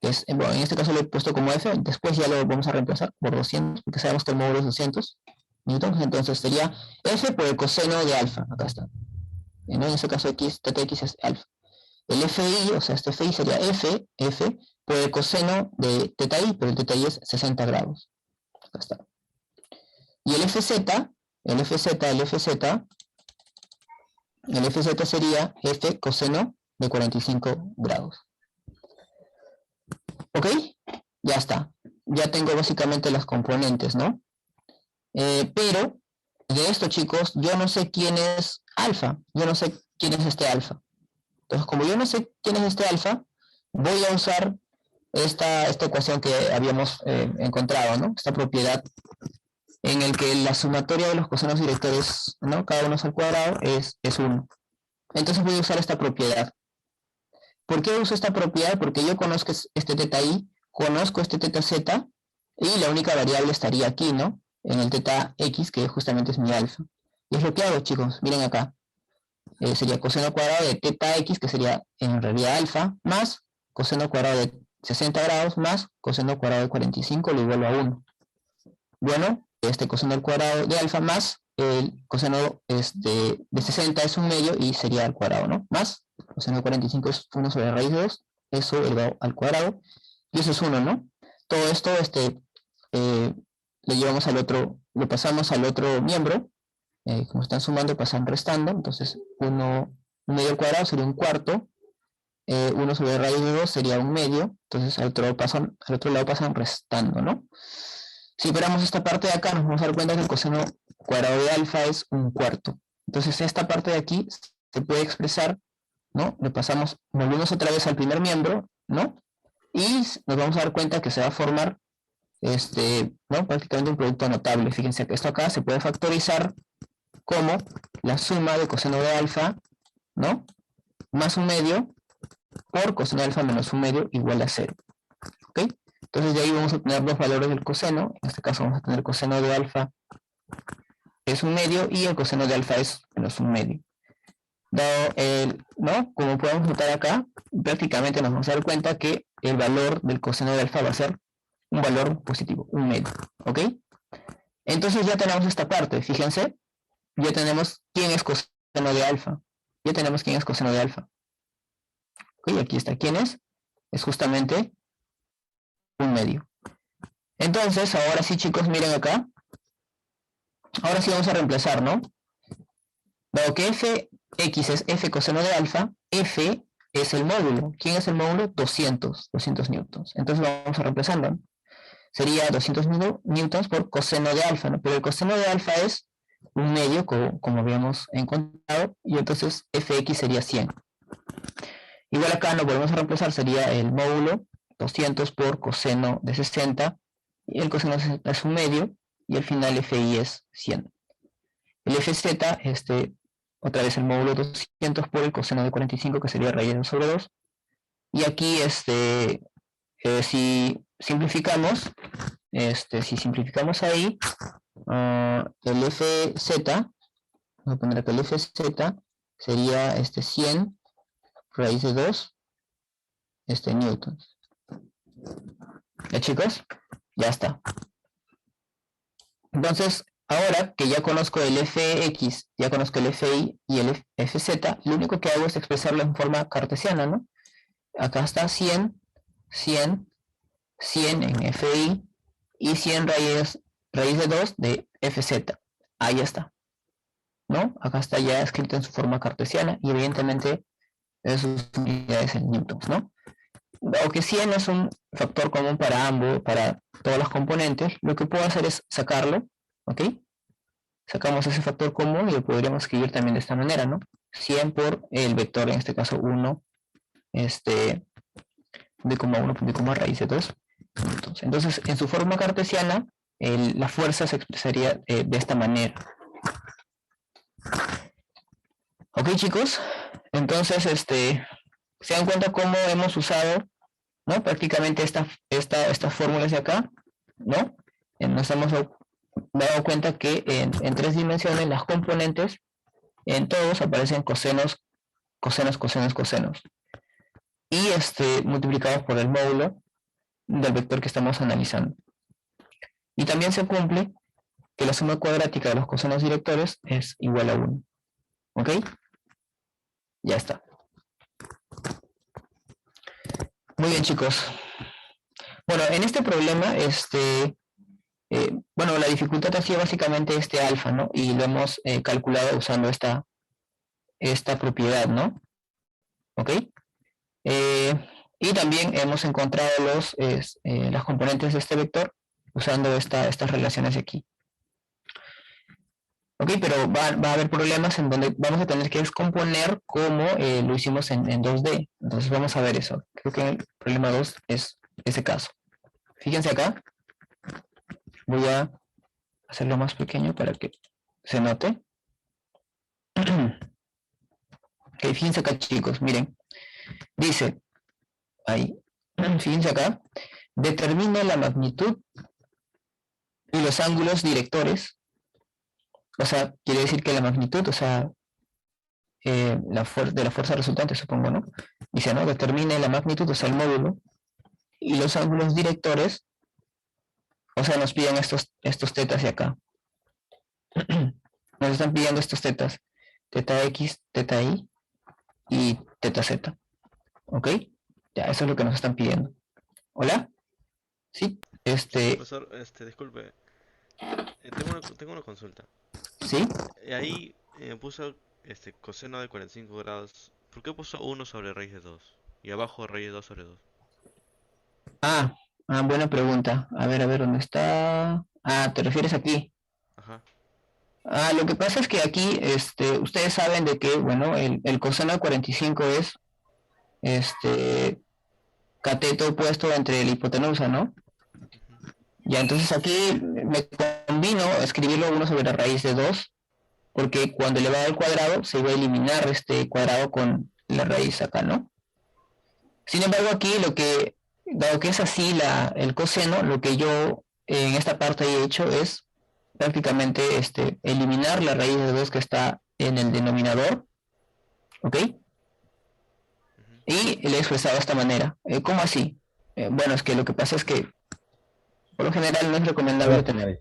que es, bueno, en este caso lo he puesto como F, después ya lo vamos a reemplazar por 200, porque sabemos que el módulo es 200 newtons, entonces sería F por el coseno de alfa, acá está. En este caso X, teta X es alfa. El FI, o sea, este FI sería F por el coseno de teta I, pero el teta I es 60 grados. Acá está. Y el FZ El FZ sería F coseno de 45 grados. ¿Ok? Ya está. Ya tengo básicamente las componentes, ¿no? Pero de esto, chicos, yo no sé quién es alfa. Yo no sé quién es este alfa. Entonces, como yo no sé quién es este alfa, voy a usar esta ecuación que habíamos encontrado, ¿no? Esta propiedad en el que la sumatoria de los cosenos directores, ¿no? Cada uno al cuadrado es 1. Entonces voy a usar esta propiedad. ¿Por qué uso esta propiedad? Porque yo conozco este teta i, conozco este teta z, y la única variable estaría aquí, ¿no? En el teta x, que justamente es mi alfa. Y es lo que hago, chicos. Miren acá. Sería coseno cuadrado de teta x, que sería en realidad alfa, más coseno cuadrado de 60 grados, más coseno cuadrado de 45, lo igual a 1. Bueno, este coseno al cuadrado de alfa más el coseno de 60 es 1/2 y sería al cuadrado, ¿no? Más coseno de 45 es 1 sobre raíz de 2, eso elevado al cuadrado, y eso es 1, ¿no? Todo esto lo llevamos al otro, lo pasamos al otro miembro, como están sumando, pasan restando, entonces 1/2 al cuadrado sería 1/4, 1 sobre raíz de 2 sería 1/2, entonces al otro lado pasan restando, ¿no? Si operamos esta parte de acá, nos vamos a dar cuenta que el coseno cuadrado de alfa es 1/4. Entonces esta parte de aquí se puede expresar, ¿no? Volvemos otra vez al primer miembro, ¿no? Y nos vamos a dar cuenta que se va a formar, ¿no? Prácticamente un producto notable. Fíjense que esto acá se puede factorizar como la suma de coseno de alfa, ¿no? Más 1/2 por coseno de alfa menos 1/2 igual a 0. ¿Ok? Entonces de ahí vamos a obtener dos valores del coseno. En este caso vamos a tener coseno de alfa es 1/2 y el coseno de alfa es menos 1/2. Dado ¿no? Como podemos notar acá, prácticamente nos vamos a dar cuenta que el valor del coseno de alfa va a ser un valor positivo, 1/2. ¿Ok? Entonces ya tenemos esta parte, fíjense. Ya tenemos quién es coseno de alfa. Ya tenemos quién es coseno de alfa. Ok, aquí está quién es. Es justamente 1/2. Entonces, ahora sí, chicos, miren acá. Ahora sí vamos a reemplazar, ¿no? Dado que fx es f coseno de alfa, f es el módulo. ¿Quién es el módulo? 200 newtons. Entonces vamos a reemplazarlo, ¿no? Sería 200 newtons por coseno de alfa, ¿no? Pero el coseno de alfa es 1/2, como habíamos encontrado, y entonces fx sería 100. Igual acá lo volvemos a reemplazar, sería el módulo 200 por coseno de 60, y el coseno es 1/2, y al final fi es 100. El fz, otra vez el módulo 200 por el coseno de 45, que sería raíz de 2 sobre 2. Y aquí, si simplificamos, ahí, el fz, voy a poner acá el fz, sería 100 raíz de 2 newtons. ¿Ya, chicos? Ya está. Entonces, ahora que ya conozco el fx, ya conozco el fi y el fz, lo único que hago es expresarlo en forma cartesiana, ¿no? Acá está 100 en fi y 100 raíz de 2 de fz. Ahí está, ¿no? Acá está ya escrito en su forma cartesiana y evidentemente sus unidades en newtons, ¿no? Aunque 100 es un factor común para ambos, para todas las componentes, lo que puedo hacer es sacarlo, ¿ok? Sacamos ese factor común y lo podríamos escribir también de esta manera, ¿no? 100 por el vector, en este caso 1, de coma 1 de coma raíz de 2. Entonces, en su forma cartesiana, la fuerza se expresaría de esta manera. Ok, chicos, entonces, se dan cuenta cómo hemos usado, ¿no? Prácticamente estas fórmulas de acá, ¿no? Nos hemos dado cuenta que en 3 dimensiones las componentes en todos aparecen cosenos, y multiplicados por el módulo del vector que estamos analizando. Y también se cumple que la suma cuadrática de los cosenos directores es igual a 1. ¿Ok? Ya está. Muy bien, chicos. Bueno, en este problema, bueno, la dificultad ha sido básicamente alfa, ¿no? Y lo hemos calculado usando esta esta propiedad, ¿no? ¿Ok? Y también hemos encontrado las componentes de este vector usando estas relaciones de aquí. Ok, pero va a haber problemas en donde vamos a tener que descomponer como lo hicimos en 2D. Entonces vamos a ver eso. Creo que el problema 2 es ese caso. Fíjense acá. Voy a hacerlo más pequeño para que se note. Ok, fíjense acá, chicos, miren. Dice, ahí, fíjense acá, determina la magnitud y los ángulos directores. O sea, quiere decir que la magnitud, o sea, de la fuerza resultante, supongo, ¿no? Dice, ¿no? Determine la magnitud, o sea, el módulo, y los ángulos directores, o sea, nos piden estos tetas de acá. Nos están pidiendo estos tetas, teta X, teta Y y teta Z. ¿Ok? Ya, eso es lo que nos están pidiendo. ¿Hola? Sí, Profesor, disculpe, tengo una consulta. ¿sí? Ahí puso coseno de 45 grados. ¿Por qué puso 1 sobre raíz de 2? Y abajo raíz de 2 sobre 2. Buena pregunta. A ver, ¿dónde está? ¿Te refieres aquí? Ajá. Lo que pasa es que aquí, ustedes saben de que, bueno, el coseno de 45 es, cateto opuesto entre la hipotenusa, ¿no? Ya, entonces aquí me convino escribirlo 1 sobre la raíz de 2, porque cuando elevado al cuadrado se va a eliminar este cuadrado con la raíz acá, ¿no? Sin embargo, aquí dado que es así el coseno, lo que yo en esta parte he hecho es prácticamente eliminar la raíz de 2 que está en el denominador, ¿ok? Y le he expresado de esta manera. ¿Cómo así? Bueno, es que lo que pasa es que por lo general no es recomendable tener...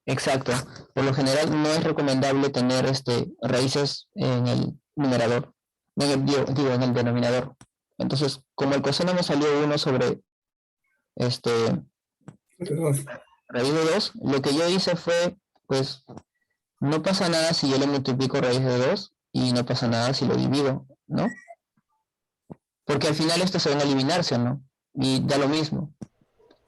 Exacto. Por lo general no es recomendable tener raíces en el numerador, en el denominador. Entonces, como el coseno me salió 1 sobre raíz de 2, lo que yo hice fue, pues, no pasa nada si yo le multiplico raíz de 2 y no pasa nada si lo divido, ¿no? Porque al final estos se van a eliminarse, ¿no? Y da lo mismo.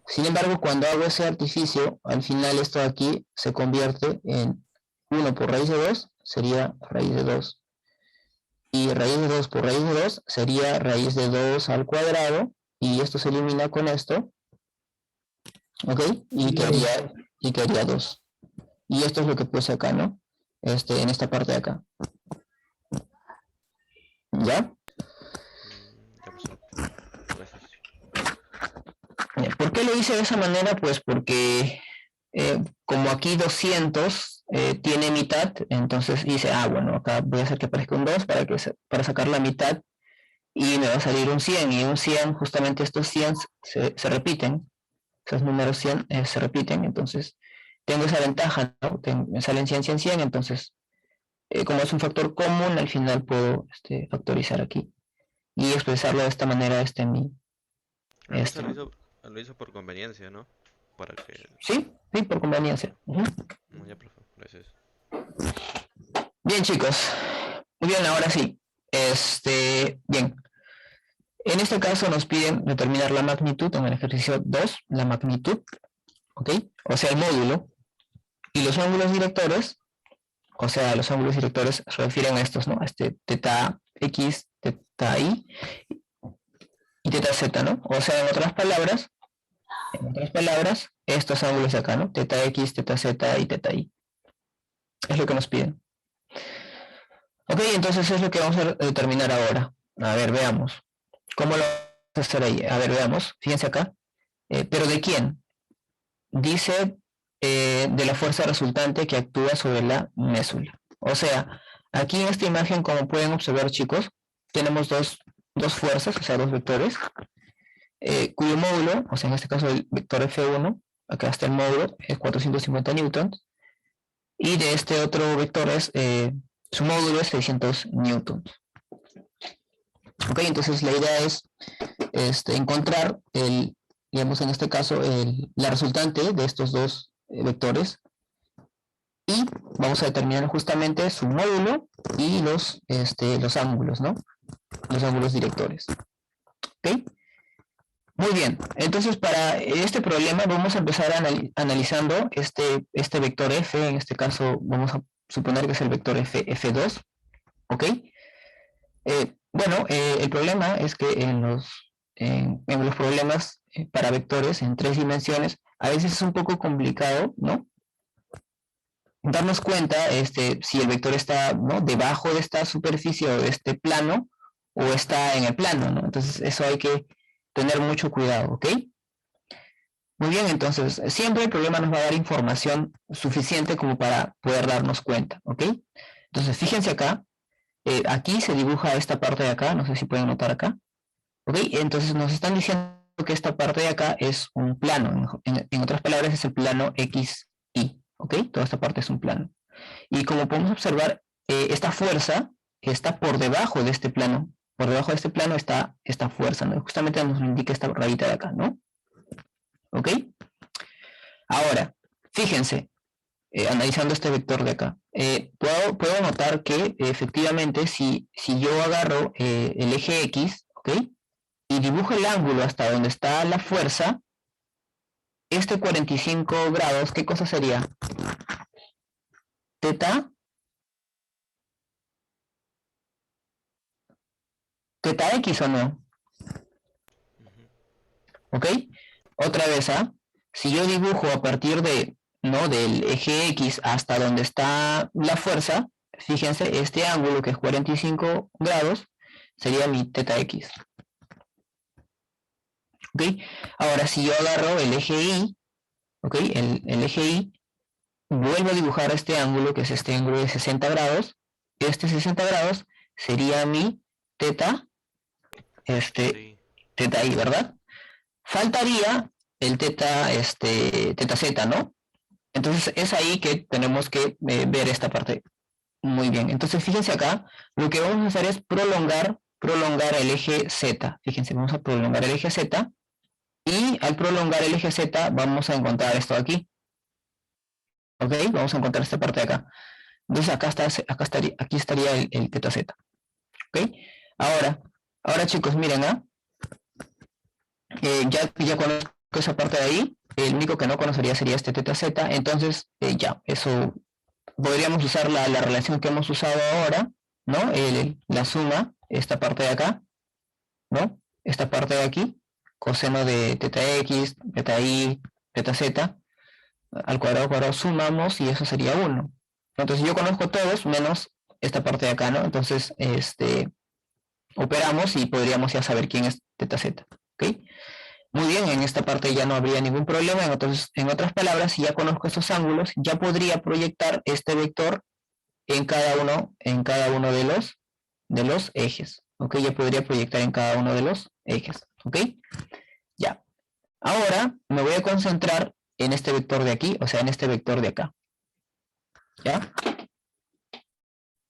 Sin embargo, cuando hago ese artificio, al final esto de aquí se convierte en 1 por raíz de 2, sería raíz de 2. Y raíz de 2 por raíz de 2 sería raíz de 2 al cuadrado, y esto se elimina con esto, ¿ok? Y quedaría 2. Y esto es lo que puse acá, ¿no? En esta parte de acá. ¿Ya? Ya, profesor. Gracias. ¿Por qué lo hice de esa manera? Pues porque como aquí 200 tiene mitad, entonces dice, bueno, acá voy a hacer que aparezca un 2 para sacar la mitad y me va a salir un 100, y un 100, justamente estos 100 se repiten, esos números 100 se repiten, entonces tengo esa ventaja, ¿no? Me salen 100, 100, 100, entonces como es un factor común, al final puedo factorizar aquí y expresarlo de esta manera en mi... Entonces lo hizo por conveniencia, ¿no? Para que... Sí, por conveniencia. Ya, profe, gracias. Bien, chicos. Muy bien, ahora sí. Bien. En este caso nos piden determinar la magnitud en el ejercicio 2, la magnitud, ¿ok? O sea, el módulo. Y los ángulos directores, o sea, los ángulos directores se refieren a estos, ¿no? Teta X, teta Y y teta Z, ¿no? O sea, en otras palabras, estos ángulos de acá, ¿no? Teta X, teta Z y teta Y. Es lo que nos piden. Ok, entonces es lo que vamos a determinar ahora. A ver, veamos. ¿Cómo lo vamos a hacer ahí? A ver, veamos. Fíjense acá. ¿Pero de quién? Dice de la fuerza resultante que actúa sobre la mésula. O sea, aquí en esta imagen, como pueden observar, chicos, tenemos dos fuerzas, o sea, dos vectores, cuyo módulo, o sea, en este caso el vector F1, acá está el módulo, es 450 newtons, y de este otro vector su módulo es 600 newtons. Ok, entonces la idea es encontrar digamos en este caso, la resultante de estos dos vectores y vamos a determinar justamente su módulo y los ángulos, ¿no? Los ángulos directores. ¿Ok? Muy bien, entonces para este problema vamos a empezar analizando este vector f, en este caso vamos a suponer que es el vector f2, ¿ok? Bueno, el problema es que en los problemas para vectores en 3 dimensiones, a veces es un poco complicado, ¿no? Darnos cuenta si el vector está, ¿no?, debajo de esta superficie o de este plano, o está en el plano, ¿no? Entonces eso hay que tener mucho cuidado, ¿ok? Muy bien, entonces siempre el problema nos va a dar información suficiente como para poder darnos cuenta, ¿ok? Entonces fíjense acá, aquí se dibuja esta parte de acá, no sé si pueden notar acá, ¿ok? Entonces nos están diciendo que esta parte de acá es un plano, en otras palabras es el plano XY, ¿ok? Toda esta parte es un plano. Y como podemos observar, esta fuerza está por debajo de este plano. Por debajo de este plano está esta fuerza, ¿no? Justamente nos indica esta rayita de acá, ¿no? ¿Ok? Ahora, fíjense, analizando este vector de acá, puedo notar que efectivamente si yo agarro el eje X, ¿ok? Y dibujo el ángulo hasta donde está la fuerza, este 45 grados, ¿qué cosa sería? Teta X, ¿o no? Ujú. ¿Ok? Otra vez, si yo dibujo a partir del eje X hasta donde está la fuerza, fíjense, este ángulo que es 45 grados sería mi teta X. ¿Ok? Ahora, si yo agarro el eje Y, ¿ok? El eje Y, vuelvo a dibujar este ángulo, que es este ángulo de 60 grados. Este 60 grados sería mi teta, Sí. teta Y, ¿verdad? Faltaría el teta Z, ¿no? Entonces es ahí que tenemos que ver esta parte muy bien. Entonces fíjense acá, lo que vamos a hacer es prolongar el eje Z. Fíjense, vamos a prolongar el eje Z, y al prolongar el eje Z vamos a encontrar esto aquí. ¿Ok? Vamos a encontrar esta parte de acá. Entonces aquí estaría el teta Z. ¿Ok? Ahora chicos, miren, ya conozco esa parte de ahí. El único que no conocería sería este teta Z. Entonces ya, eso podríamos usar la relación que hemos usado ahora, ¿no? La suma, esta parte de acá, ¿no? Esta parte de aquí, coseno de teta X, teta Y, teta Z, al cuadrado, sumamos y eso sería 1. Entonces yo conozco todos menos esta parte de acá, ¿no? Entonces, operamos y podríamos ya saber quién es teta Z, ¿ok? Muy bien, en esta parte ya no habría ningún problema. Entonces, en otras palabras, si ya conozco estos ángulos, ya podría proyectar este vector en cada uno de los ejes, ¿ok? Ya podría proyectar en cada uno de los ejes, ¿ok? Ya. Ahora me voy a concentrar en este vector de aquí, o sea, en este vector de acá, ¿ya?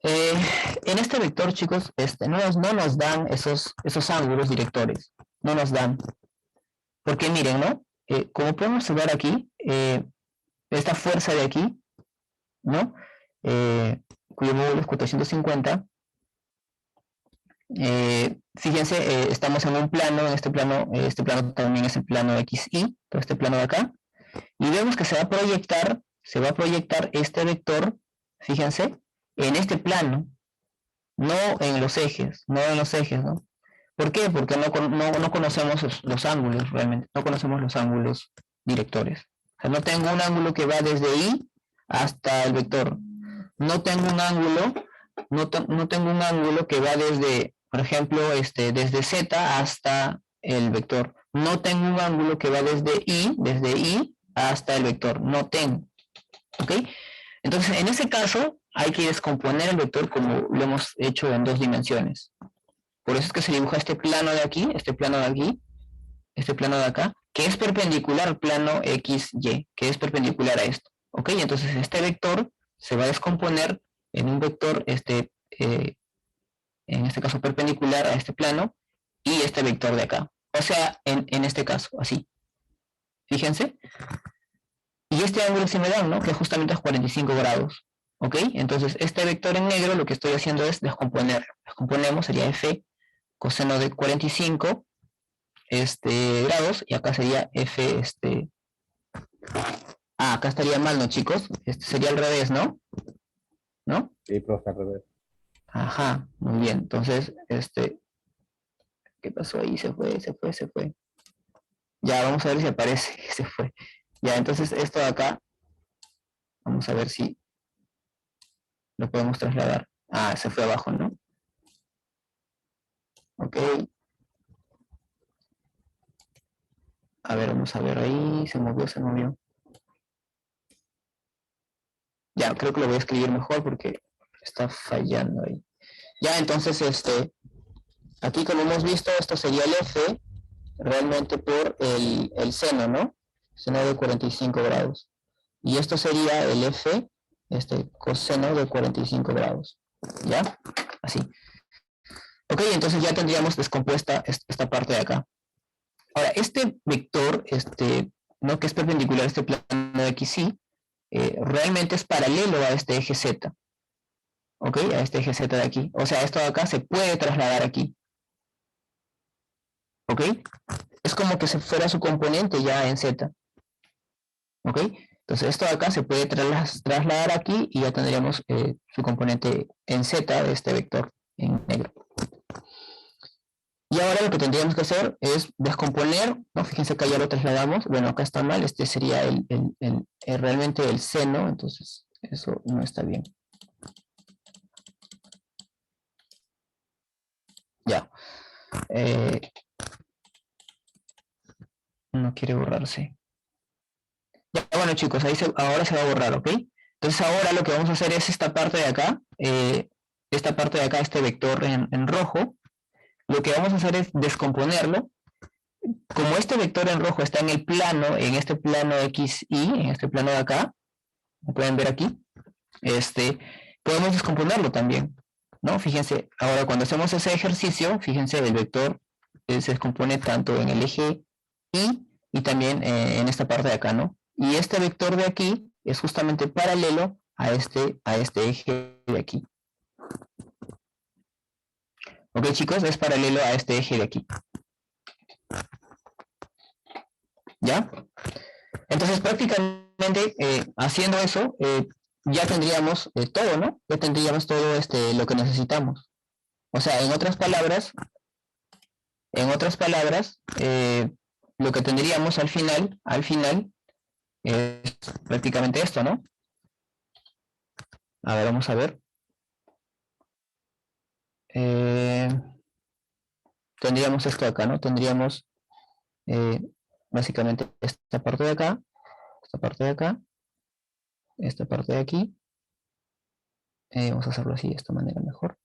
En este vector, chicos, no nos dan esos ángulos directores, no nos dan, porque miren, ¿no? Como podemos observar aquí, esta fuerza de aquí, ¿no? Cuyo módulo es 450. Fíjense, estamos en un plano, en este plano también es el plano XY, todo este plano de acá, y vemos que se va a proyectar este vector, fíjense, en este plano, no en los ejes, ¿no? ¿Por qué? Porque no conocemos los ángulos realmente, no conocemos los ángulos directores. O sea, no tengo un ángulo que va desde Y hasta el vector. No tengo un ángulo, no tengo un ángulo que va desde, por ejemplo, desde Z hasta el vector. No tengo un ángulo que va desde Y hasta el vector. No tengo. ¿Ok? Entonces, en ese caso, hay que descomponer el vector como lo hemos hecho en 2 dimensiones. Por eso es que se dibuja este plano de aquí, este plano de aquí, este plano de acá, que es perpendicular al plano XY, que es perpendicular a esto. ¿Ok? Entonces, este vector se va a descomponer en un vector, en este caso perpendicular a este plano, y este vector de acá. O sea, en este caso, así. Fíjense. Y Y este ángulo sí me dan, ¿no? Que justamente es 45 grados. ¿Ok? Entonces, este vector en negro lo que estoy haciendo es descomponer. Descomponemos, sería f coseno de 45 grados, y acá sería f, acá estaría mal, ¿no, chicos? Este sería al revés, ¿no? ¿No? Sí, profe, al revés. Ajá, muy bien. Entonces, ¿qué pasó ahí? Se fue. Ya, vamos a ver si aparece. Se fue. Ya, entonces esto de acá, vamos a ver si lo podemos trasladar. Ah, se fue abajo, ¿no? Ok. A ver, vamos a ver ahí. Se movió. Ya, creo que lo voy a escribir mejor porque está fallando ahí. Ya, entonces, aquí como hemos visto, esto sería el F realmente por el seno, ¿no? Seno de 45 grados. Y esto sería el F, coseno de 45 grados. ¿Ya? Así. Ok, entonces ya tendríamos descompuesta esta parte de acá. Ahora, este vector, ¿no? Que es perpendicular a este plano de X, y realmente es paralelo a este eje Z. ¿Ok? A este eje Z de aquí. O sea, esto de acá se puede trasladar aquí. ¿Ok? Es como que se fuera su componente ya en Z. ¿Ok? Entonces esto de acá se puede trasladar aquí y ya tendríamos su componente en Z de este vector en negro. Y ahora lo que tendríamos que hacer es descomponer, ¿no? Fíjense que ya lo trasladamos. Bueno, acá está mal, este sería realmente el seno, entonces eso no está bien. Ya. No quiere borrarse. Ya, bueno, chicos, ahora se va a borrar, ¿ok? Entonces ahora lo que vamos a hacer es esta parte de acá, este vector en rojo. Lo que vamos a hacer es descomponerlo. Como este vector en rojo está en el plano, en este plano XY, en este plano de acá, lo pueden ver aquí, podemos descomponerlo también, ¿no? Fíjense, ahora cuando hacemos ese ejercicio, fíjense, el vector se descompone tanto en el eje y también en esta parte de acá, ¿no? Y este vector de aquí es justamente paralelo a este eje de aquí. Ok, chicos, es paralelo a este eje de aquí. ¿Ya? Entonces, prácticamente, haciendo eso, ya tendríamos todo, ¿no? Ya tendríamos todo lo que necesitamos. O sea, en otras palabras, lo que tendríamos al final es prácticamente esto, ¿no? A ver, vamos a ver. Tendríamos esto acá, ¿no? Tendríamos básicamente esta parte de acá, esta parte de acá, esta parte de aquí. Vamos a hacerlo así, de esta manera mejor.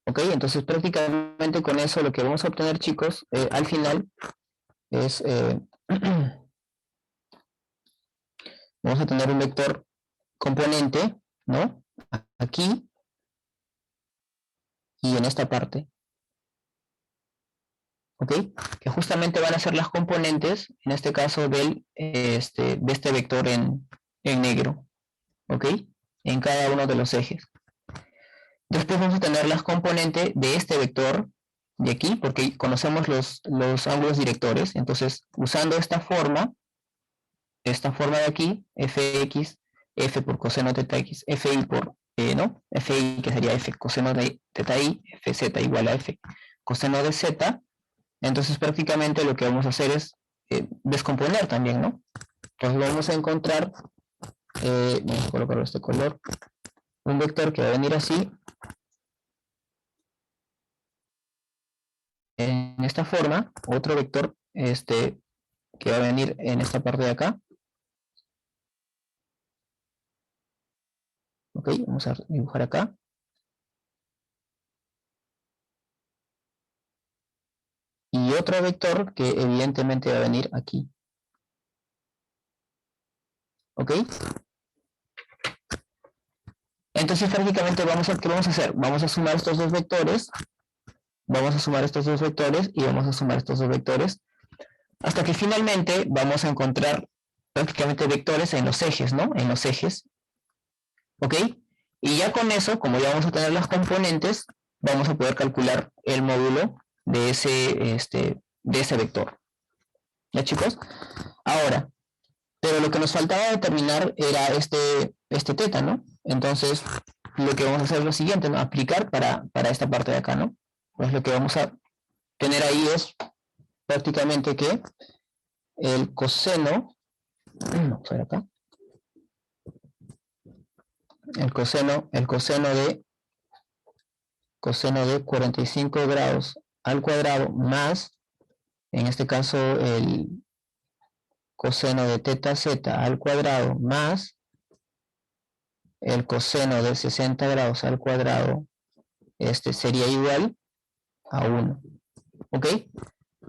Ok, entonces prácticamente con eso lo que vamos a obtener, chicos, al final es, vamos a tener un vector componente, ¿no? Aquí y en esta parte. ¿Ok? Que justamente van a ser las componentes, en este caso, de este vector en negro. ¿Ok? En cada uno de los ejes. Después vamos a tener las componentes de este vector de aquí, porque conocemos los ángulos directores. Entonces, usando esta forma de aquí, fx, f por coseno teta x, fi por, ¿no? fi que sería f coseno de teta i, fz igual a f coseno de z. Entonces, prácticamente lo que vamos a hacer es descomponer también, ¿no? Entonces, vamos a encontrar, vamos a colocar este color, un vector que va a venir así, en esta forma, otro vector que va a venir en esta parte de acá. Ok, vamos a dibujar acá. Y otro vector que evidentemente va a venir aquí. ¿Ok? Entonces prácticamente ¿qué vamos a hacer? Vamos a sumar estos dos vectores, vamos a sumar estos dos vectores y vamos a sumar estos dos vectores, hasta que finalmente vamos a encontrar prácticamente vectores en los ejes, ¿no? En los ejes, ¿ok? Y ya con eso, como ya vamos a tener las componentes, vamos a poder calcular el módulo de ese vector. ¿Ya, chicos? Ahora, pero lo que nos faltaba determinar era este teta, ¿no? Entonces, lo que vamos a hacer es lo siguiente, ¿no? Aplicar para esta parte de acá, ¿no? Pues lo que vamos a tener ahí es prácticamente que el coseno, vamos a ver acá, el coseno de 45 grados al cuadrado más, en este caso, el coseno de teta z al cuadrado más el coseno de 60 grados al cuadrado, sería igual a 1. ¿Ok?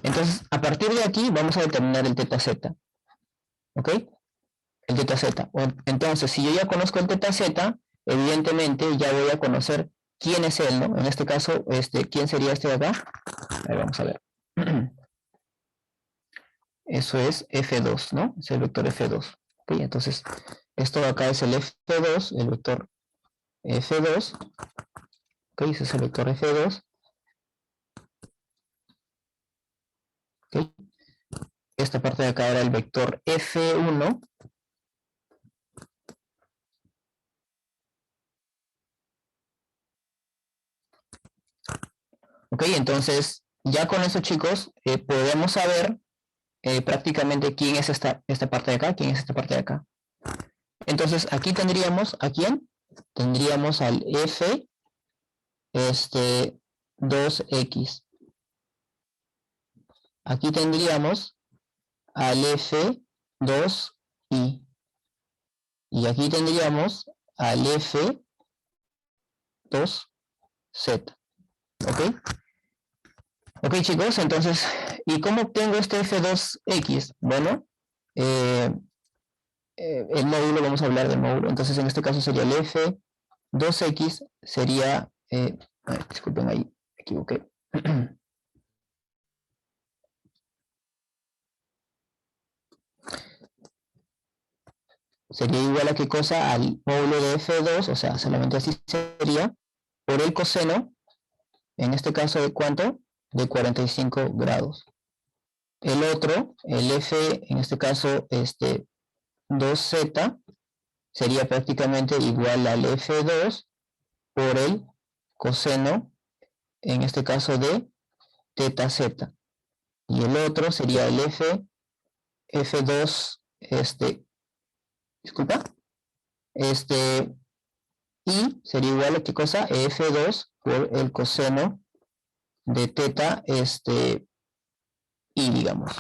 Entonces, a partir de aquí vamos a determinar el teta z. ¿Ok? El teta z. Entonces, si yo ya conozco el teta z, evidentemente ya voy a conocer quién es él, ¿no? En este caso, ¿quién sería este de acá? A ver, vamos a ver. Eso es F2, ¿no? Es el vector F2. ¿Ok? Entonces, esto de acá es el F2, el vector F2. ¿Ok? Ese es el vector F2. ¿Ok? Esta parte de acá era el vector F1. Ok, entonces ya con eso, chicos, podemos saber prácticamente quién es esta parte de acá, quién es esta parte de acá. Entonces aquí tendríamos, ¿a quién? Tendríamos al F 2X. Aquí tendríamos al F2Y. Y aquí tendríamos al F2Z. ¿Ok? Ok, chicos, entonces, ¿y cómo obtengo este F2X? Bueno, el módulo, vamos a hablar del módulo. Entonces, en este caso sería el F2X, sería, disculpen ahí, me equivoqué. Sería igual a qué cosa, al módulo de F2, o sea, solamente así sería, por el coseno, en este caso, ¿de cuánto? De 45 grados. El otro, el F, en este caso, 2Z, sería prácticamente igual al F2 por el coseno, en este caso, de teta Z. Y el otro sería el F2, disculpa, y sería igual a qué cosa, F2 por el coseno de teta, y digamos.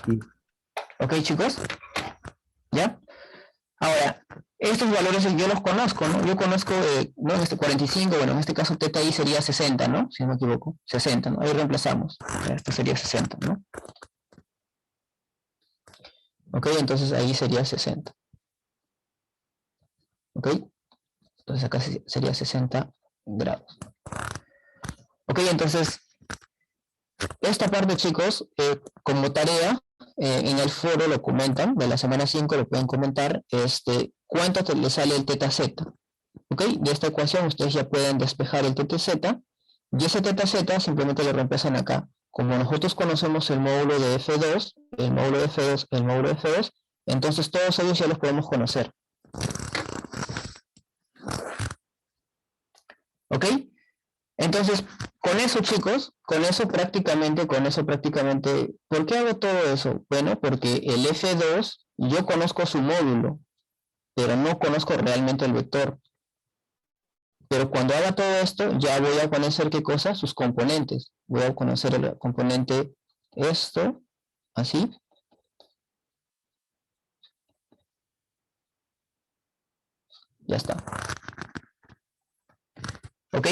¿Ok, chicos? ¿Ya? Ahora, estos valores yo los conozco, ¿no? Yo conozco, ¿no? 45, bueno, en este caso teta i sería 60, ¿no? Si no me equivoco, 60, ¿no? Ahí reemplazamos. Esto sería 60, ¿no? Ok, entonces ahí sería 60. Ok, entonces acá sería 60 grados. Ok, entonces, esta parte, chicos, como tarea, en el foro lo comentan, de la semana 5 lo pueden comentar, cuánto le sale el teta z. Ok, de esta ecuación ustedes ya pueden despejar el teta z, y ese teta z simplemente lo reemplazan acá. Como nosotros conocemos el módulo de F2, el módulo de F2, el módulo de F2, entonces todos ellos ya los podemos conocer. ¿Ok? Entonces, con eso, chicos, con eso prácticamente, ¿por qué hago todo eso? Bueno, porque el F2, yo conozco su módulo, pero no conozco realmente el vector. Pero cuando haga todo esto, ya voy a conocer qué cosa, sus componentes. Voy a conocer el componente esto, así. Ya está. ¿Ok?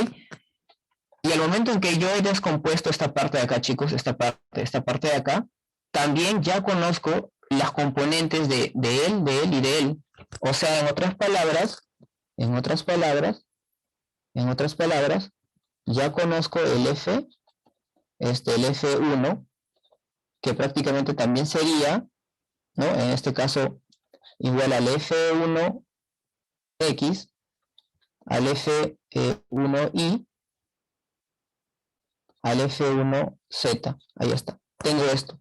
Y al momento en que yo he descompuesto esta parte de acá, chicos, esta parte de acá, también ya conozco las componentes de él y de él. O sea, en otras palabras, En otras palabras, ya conozco el F, el F1, que prácticamente también sería, ¿no? En este caso, igual al F1X, al F1Y, al F1Z. Ahí está. Tengo esto.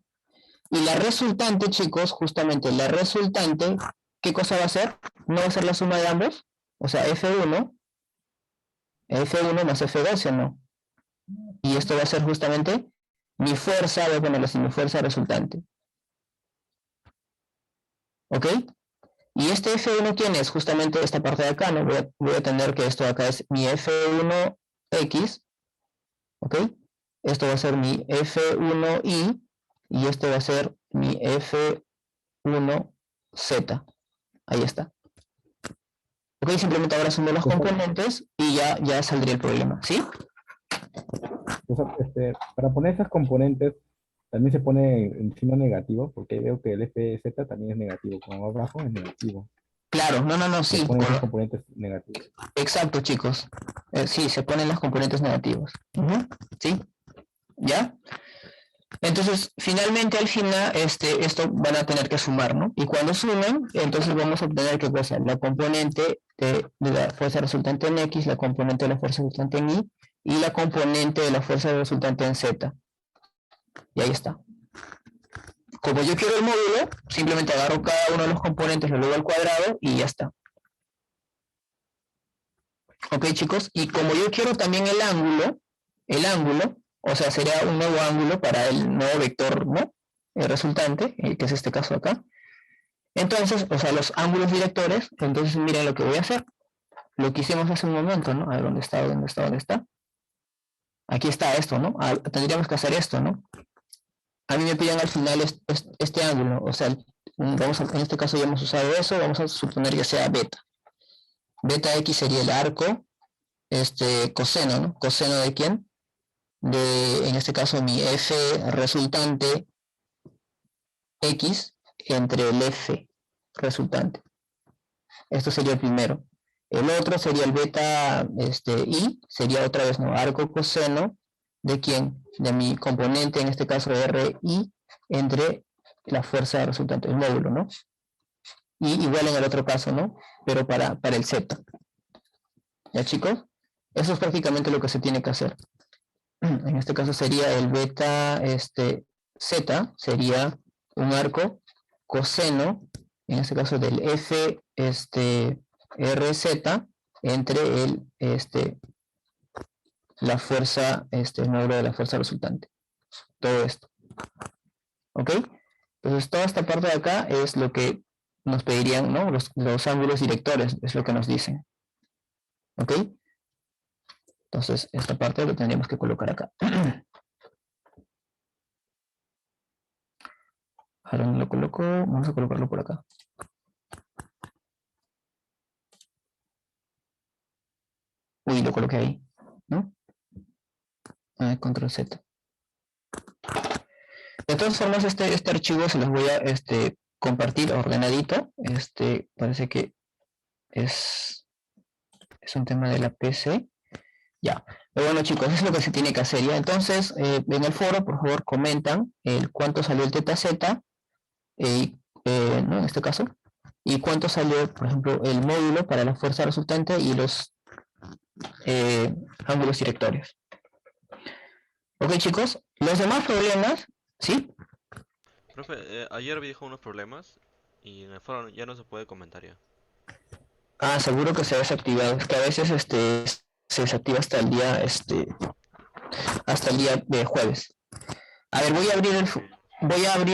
Y la resultante, chicos, justamente la resultante, ¿qué cosa va a ser? ¿No va a ser la suma de ambos? O sea, F1 más F2, ¿sí o no? Y esto va a ser justamente mi fuerza, voy a ponerlo así, mi fuerza resultante. ¿Ok? Y este F1, ¿quién es? Justamente esta parte de acá, ¿no? Voy a tener que esto de acá es mi F1X, ¿ok? Esto va a ser mi F1Y, y este va a ser mi F1Z. Ahí está. Ok, simplemente ahora sumo los componentes y ya saldría el problema, ¿sí? O sea, para poner esas componentes, también se pone en signo negativo, porque veo que el FZ también es negativo, como abajo es negativo. Claro, no, Se sí. ponen esos componentes negativos. Exacto, chicos. Sí, se ponen los componentes negativos. ¿Sí? ¿Ya? Entonces, finalmente, al final, esto van a tener que sumar, ¿no? Y cuando sumen, entonces vamos a obtener, ¿qué cosa? La componente de la fuerza resultante en X, la componente de la fuerza resultante en Y, y la componente de la fuerza resultante en Z. Y ahí está. Como yo quiero el módulo, simplemente agarro cada uno de los componentes, lo elevo al cuadrado y ya está. Ok, chicos, y como yo quiero también el ángulo, o sea, sería un nuevo ángulo para el nuevo vector, ¿no? El resultante, que es este caso acá. Entonces, o sea, los ángulos directores, entonces miren lo que voy a hacer. Lo que hicimos hace un momento, ¿no? A ver, ¿dónde está? Aquí está esto, ¿no? Tendríamos que hacer esto, ¿no? A mí me piden al final este ángulo, o sea, en este caso ya hemos usado eso, vamos a suponer que sea beta. Beta X sería el arco, coseno, ¿no? ¿Coseno de quién? En este caso, mi F resultante X entre el F resultante. Esto sería el primero. El otro sería el beta Y, sería otra vez, ¿no? Arco coseno de quién? De mi componente, en este caso RI, entre la fuerza resultante, el módulo, ¿no? Y igual en el otro caso, ¿no? Pero para el Z. ¿Ya, chicos? Eso es prácticamente lo que se tiene que hacer. En este caso sería el beta Z, sería un arco coseno, en este caso del F RZ entre la fuerza, el módulo de la fuerza resultante. Todo esto. ¿Ok? Entonces toda esta parte de acá es lo que nos pedirían, ¿no? Los ángulos directores, es lo que nos dicen. ¿Ok? Entonces esta parte lo tendríamos que colocar acá. Ahora no lo coloco, vamos a colocarlo por acá. Uy, lo coloqué ahí, ¿no? Control Z. De todas formas, este archivo se los voy a compartir ordenadito. Parece que es un tema de la PC. Ya. Pero bueno, chicos, eso es lo que se tiene que hacer. ¿Ya? Entonces, en el foro, por favor, comentan cuánto salió el teta Z, ¿no? En este caso. Y cuánto salió, por ejemplo, el módulo para la fuerza resultante y los ángulos directorios. Ok, chicos. Los demás problemas, ¿sí? Profe, ayer me dijo unos problemas y en el foro ya no se puede comentar ya. Ah, seguro que se ha desactivado. Es que a veces se desactiva hasta el día de jueves. A ver, voy a abrir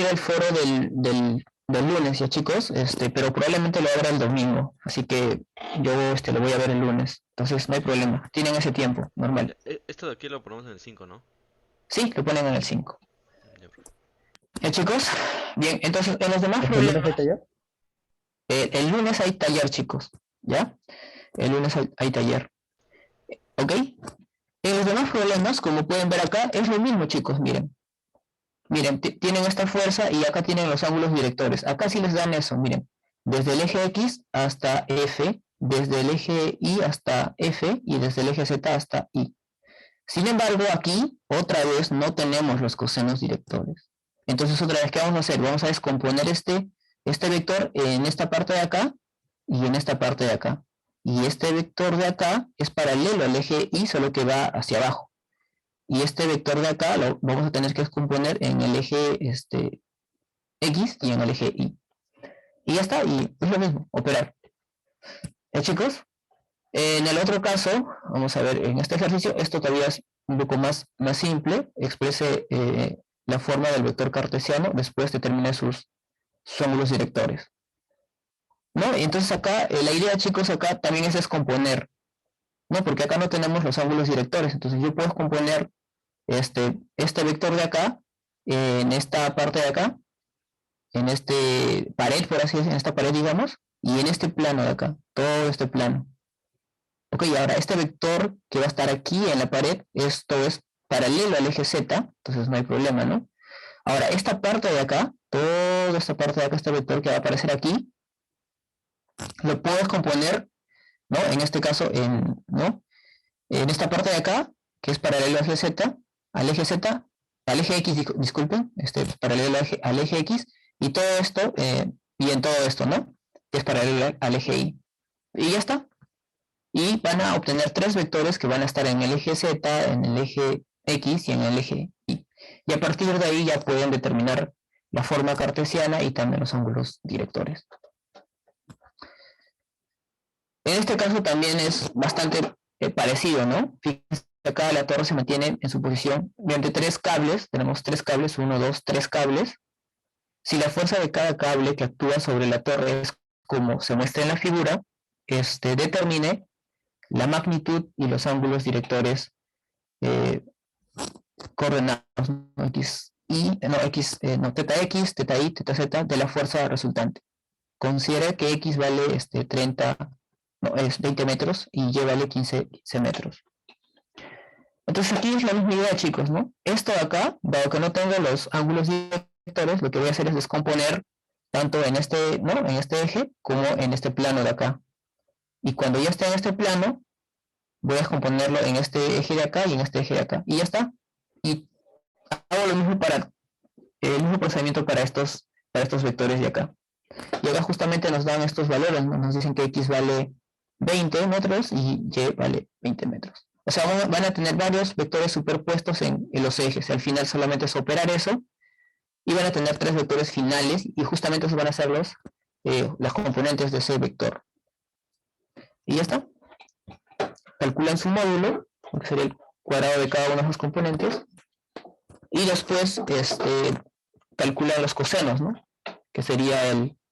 el foro del lunes, ya, chicos, pero probablemente lo abra el domingo, así que yo lo voy a ver el lunes. Entonces no hay problema. Tienen ese tiempo, normal. Esto de aquí lo ponemos en el 5, ¿no? Sí, lo ponen en el 5. Ya, profe. ¿Ya, chicos? Bien, entonces en los demás ¿El problemas, lunes hay taller? el lunes hay taller, chicos, ¿ya? El lunes hay taller. ¿Ok? En los demás problemas, como pueden ver acá, es lo mismo, chicos, miren. Miren, tienen esta fuerza y acá tienen los ángulos directores. Acá sí les dan eso, miren. Desde el eje X hasta F, desde el eje Y hasta F y desde el eje Z hasta Y. Sin embargo, aquí otra vez no tenemos los cosenos directores. Entonces, otra vez, ¿qué vamos a hacer? Vamos a descomponer este vector en esta parte de acá y en esta parte de acá. Y este vector de acá es paralelo al eje Y, solo que va hacia abajo. Y este vector de acá lo vamos a tener que descomponer en el eje X y en el eje Y. Y ya está, y es lo mismo, operar. Chicos, en el otro caso, vamos a ver, en este ejercicio, esto todavía es un poco más simple, exprese la forma del vector cartesiano, después determine sus ángulos directores. ¿No? Y entonces acá, la idea, chicos, acá también es descomponer, ¿no? Porque acá no tenemos los ángulos directores, entonces yo puedo descomponer este vector de acá, en esta parte de acá, en este pared, por así decirlo, en esta pared, digamos, y en este plano de acá, todo este plano. Ok, ahora este vector que va a estar aquí en la pared, esto es paralelo al eje Z, entonces no hay problema, ¿no? Ahora, esta parte de acá, toda esta parte de acá, este vector que va a aparecer aquí, lo puedo descomponer, ¿no? En este caso, ¿no? En esta parte de acá, que es paralelo al eje Z, al eje X, disculpen, paralelo al eje X, y todo esto, y en todo esto, ¿no? Que es paralelo al eje Y. Y ya está. Y van a obtener tres vectores que van a estar en el eje Z, en el eje X y en el eje Y. Y a partir de ahí ya pueden determinar la forma cartesiana y también los ángulos directores. En este caso también es bastante parecido, ¿no? Fíjense, acá la torre se mantiene en su posición mediante tres cables. Tenemos tres cables, 1, 2, 3 cables. Si la fuerza de cada cable que actúa sobre la torre es como se muestra en la figura, determine la magnitud y los ángulos directores coordenados, ¿no? Teta X, teta Y, teta Z de la fuerza resultante. Considera que X vale 20 metros y Y vale 15 metros. Entonces aquí es la misma idea, chicos, ¿no? Esto de acá, dado que no tengo los ángulos directores, lo que voy a hacer es descomponer tanto en en este eje como en este plano de acá. Y cuando ya esté en este plano, voy a descomponerlo en este eje de acá y en este eje de acá. Y ya está. Y hago lo mismo el mismo procedimiento para estos vectores de acá. Y acá justamente nos dan estos valores, ¿no? Nos dicen que X vale 20 metros y Y vale 20 metros. O sea, van a tener varios vectores superpuestos en los ejes. Al final solamente es operar eso. Y van a tener tres vectores finales. Y justamente esos van a ser las componentes de ese vector. Y ya está. Calculan su módulo, que sería el cuadrado de cada uno de los componentes. Y después calculan los cosenos, ¿no? Que sería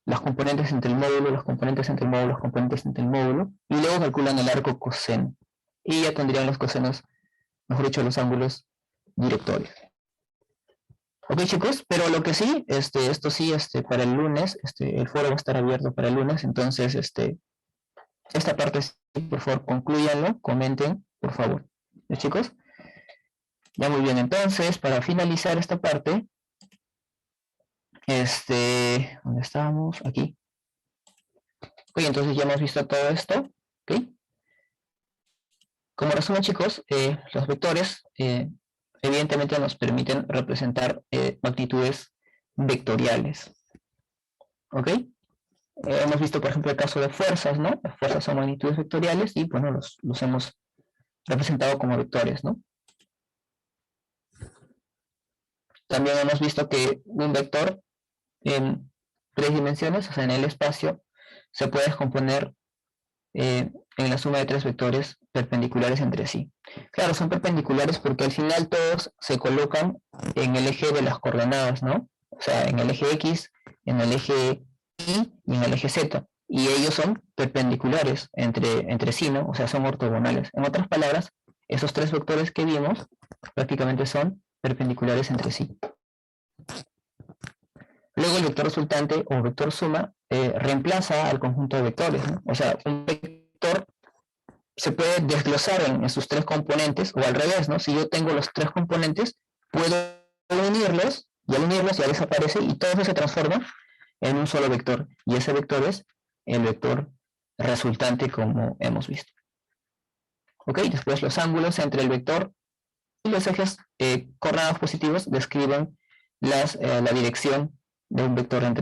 las componentes entre el módulo, las componentes entre el módulo, las componentes entre el módulo. Y luego calculan el arco coseno. Y ya tendrían los cosenos, mejor dicho, los ángulos directores. Ok, chicos, pero lo que sí, esto sí, para el lunes, el foro va a estar abierto para el lunes, entonces, esta parte, sí, por favor, conclúyanlo, comenten, por favor. ¿Sí, chicos? Ya muy bien, entonces, para finalizar esta parte, ¿dónde estábamos? Aquí. Ok, entonces ya hemos visto todo esto, ¿ok? Como resumen, chicos, los vectores evidentemente nos permiten representar magnitudes vectoriales. ¿Ok? Hemos visto, por ejemplo, el caso de fuerzas, ¿no? Las fuerzas son magnitudes vectoriales y, bueno, los hemos representado como vectores, ¿no? También hemos visto que un vector en 3 dimensiones, o sea, en el espacio, se puede descomponer en la suma de 3 vectores perpendiculares entre sí. Claro, son perpendiculares porque al final todos se colocan en el eje de las coordenadas, ¿no? O sea, en el eje X, en el eje Y y en el eje Z. Y ellos son perpendiculares entre sí, ¿no? O sea, son ortogonales. En otras palabras, esos 3 vectores que vimos prácticamente son perpendiculares entre sí. Luego el vector resultante o vector suma reemplaza al conjunto de vectores, ¿no? O sea, un vector se puede desglosar en sus 3 componentes o al revés, ¿no? Si yo tengo los 3 componentes, puedo unirlos y al unirlos ya desaparece y todo eso se transforma en un solo vector. Y ese vector es el vector resultante como hemos visto. Ok, después los ángulos entre el vector y los ejes coordenados positivos describen la dirección de un vector en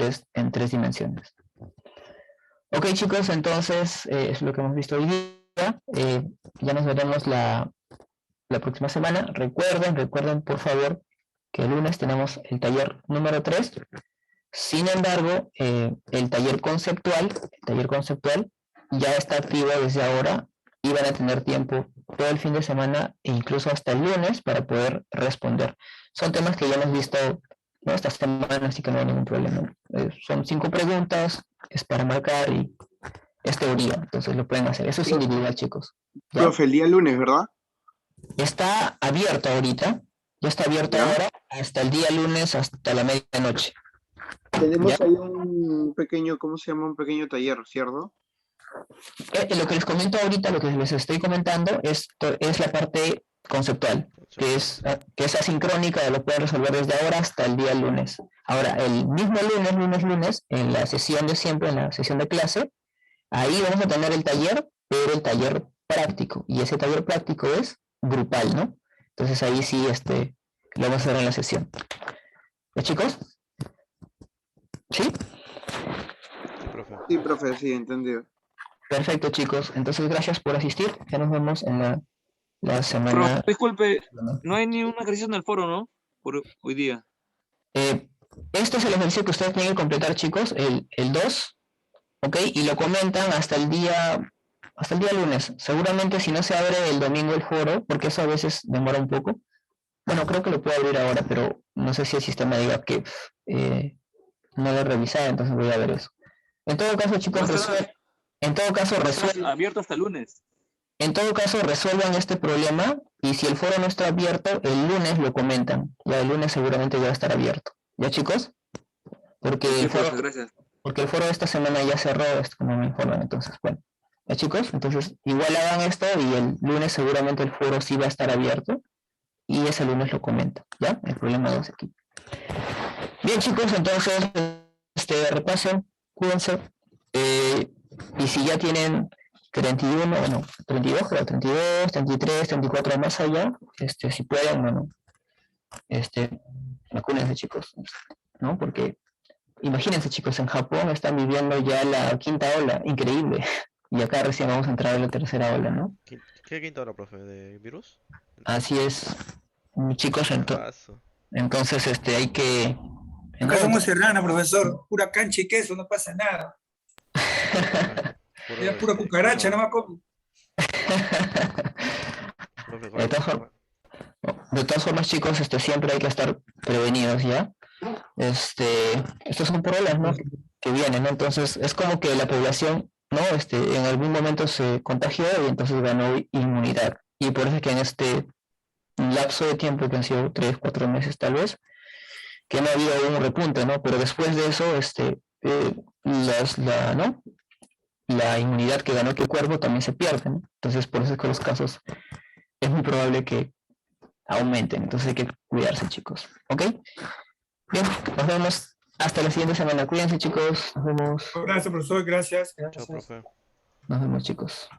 tres dimensiones. Ok, chicos, entonces es lo que hemos visto hoy día. Ya nos veremos la próxima semana. Recuerden por favor que el lunes tenemos el taller número 3. Sin embargo, el taller conceptual ya está activo desde ahora y van a tener tiempo todo el fin de semana e incluso hasta el lunes para poder responder. Son temas que ya hemos visto, ¿no?, esta semana, así que no hay ningún problema. Son 5 preguntas, es para marcar y es teoría, entonces lo pueden hacer. Eso es individual, chicos. ¿Ya? Profe, el día lunes, ¿verdad? Está abierto ahorita, ya está abierto ¿Ya? ahora hasta el día lunes, hasta la medianoche. Tenemos ¿Ya? ahí un pequeño, ¿cómo se llama? Un pequeño taller, ¿cierto? Lo que les comento ahorita, lo que les estoy comentando, es la parte conceptual, que es asincrónica, lo pueden resolver desde ahora hasta el día lunes. Ahora, el mismo lunes, en la sesión de siempre, en la sesión de clase, ahí vamos a tener el taller, pero el taller práctico, y ese taller práctico es grupal, ¿no? Entonces ahí sí, lo vamos a hacer en la sesión. ¿Ya, chicos? ¿Sí? Sí, profe. Sí, profe, sí, entendido. Perfecto, chicos. Entonces, gracias por asistir. Ya nos vemos en la semana. Profe, disculpe, no hay ni una ejercicio en el foro, ¿no? Por hoy día. Este es el ejercicio que ustedes tienen que completar, chicos, el 2, ¿ok? Y lo comentan hasta el día lunes. Seguramente si no se abre el domingo el foro, porque eso a veces demora un poco. Bueno, creo que lo puedo abrir ahora, pero no sé si el sistema diga que no lo he revisado, entonces voy a ver eso. En todo caso, chicos, Abierto hasta el lunes. En todo caso, resuelvan este problema y si el foro no está abierto, el lunes lo comentan. Ya el lunes seguramente ya va a estar abierto. ¿Ya, chicos? Porque Sí, el foro, profe, gracias. porque el foro de esta semana ya cerró, como me informan. Entonces, bueno. ¿Ya, chicos? Entonces, igual hagan esto y el lunes seguramente el foro sí va a estar abierto y ese lunes lo comentan. ¿Ya? El problema 2 aquí. Bien, chicos, entonces, repasen, cuídense. Y si ya tienen 31, bueno, 32, creo, 32, 33, 34 más allá, si pueden, bueno, vacúnense, chicos, ¿no? Porque imagínense, chicos, en Japón están viviendo ya la 5ª ola, increíble, y acá recién vamos a entrar en la 3ª ola, ¿no? ¿Qué quinta hora, profe? ¿De virus? Así es, chicos, Bravazo. entonces, hay que... Acá somos serrana, profesor. Pura cancha y queso, no pasa nada. Puro, Es pura cucaracha, clima. no me como. Profe, De todas formas, chicos, siempre hay que estar prevenidos, ¿ya? Estos son problemas, ¿no?, que vienen, ¿no? Entonces, es como que la población, ¿no?, en algún momento se contagió y entonces ganó inmunidad. Y por eso es que en este lapso de tiempo, que han sido 3, 4 meses tal vez, que no ha habido un repunte, ¿no? Pero después de eso, la inmunidad que ganó el cuerpo también se pierde, ¿no? Entonces, por eso es que los casos es muy probable que aumenten. Entonces hay que cuidarse, chicos. ¿Ok? Bien, nos vemos hasta la siguiente semana. Cuídense, chicos. Nos vemos. Un abrazo, profesor. Gracias. Chao, profe. Nos vemos, chicos.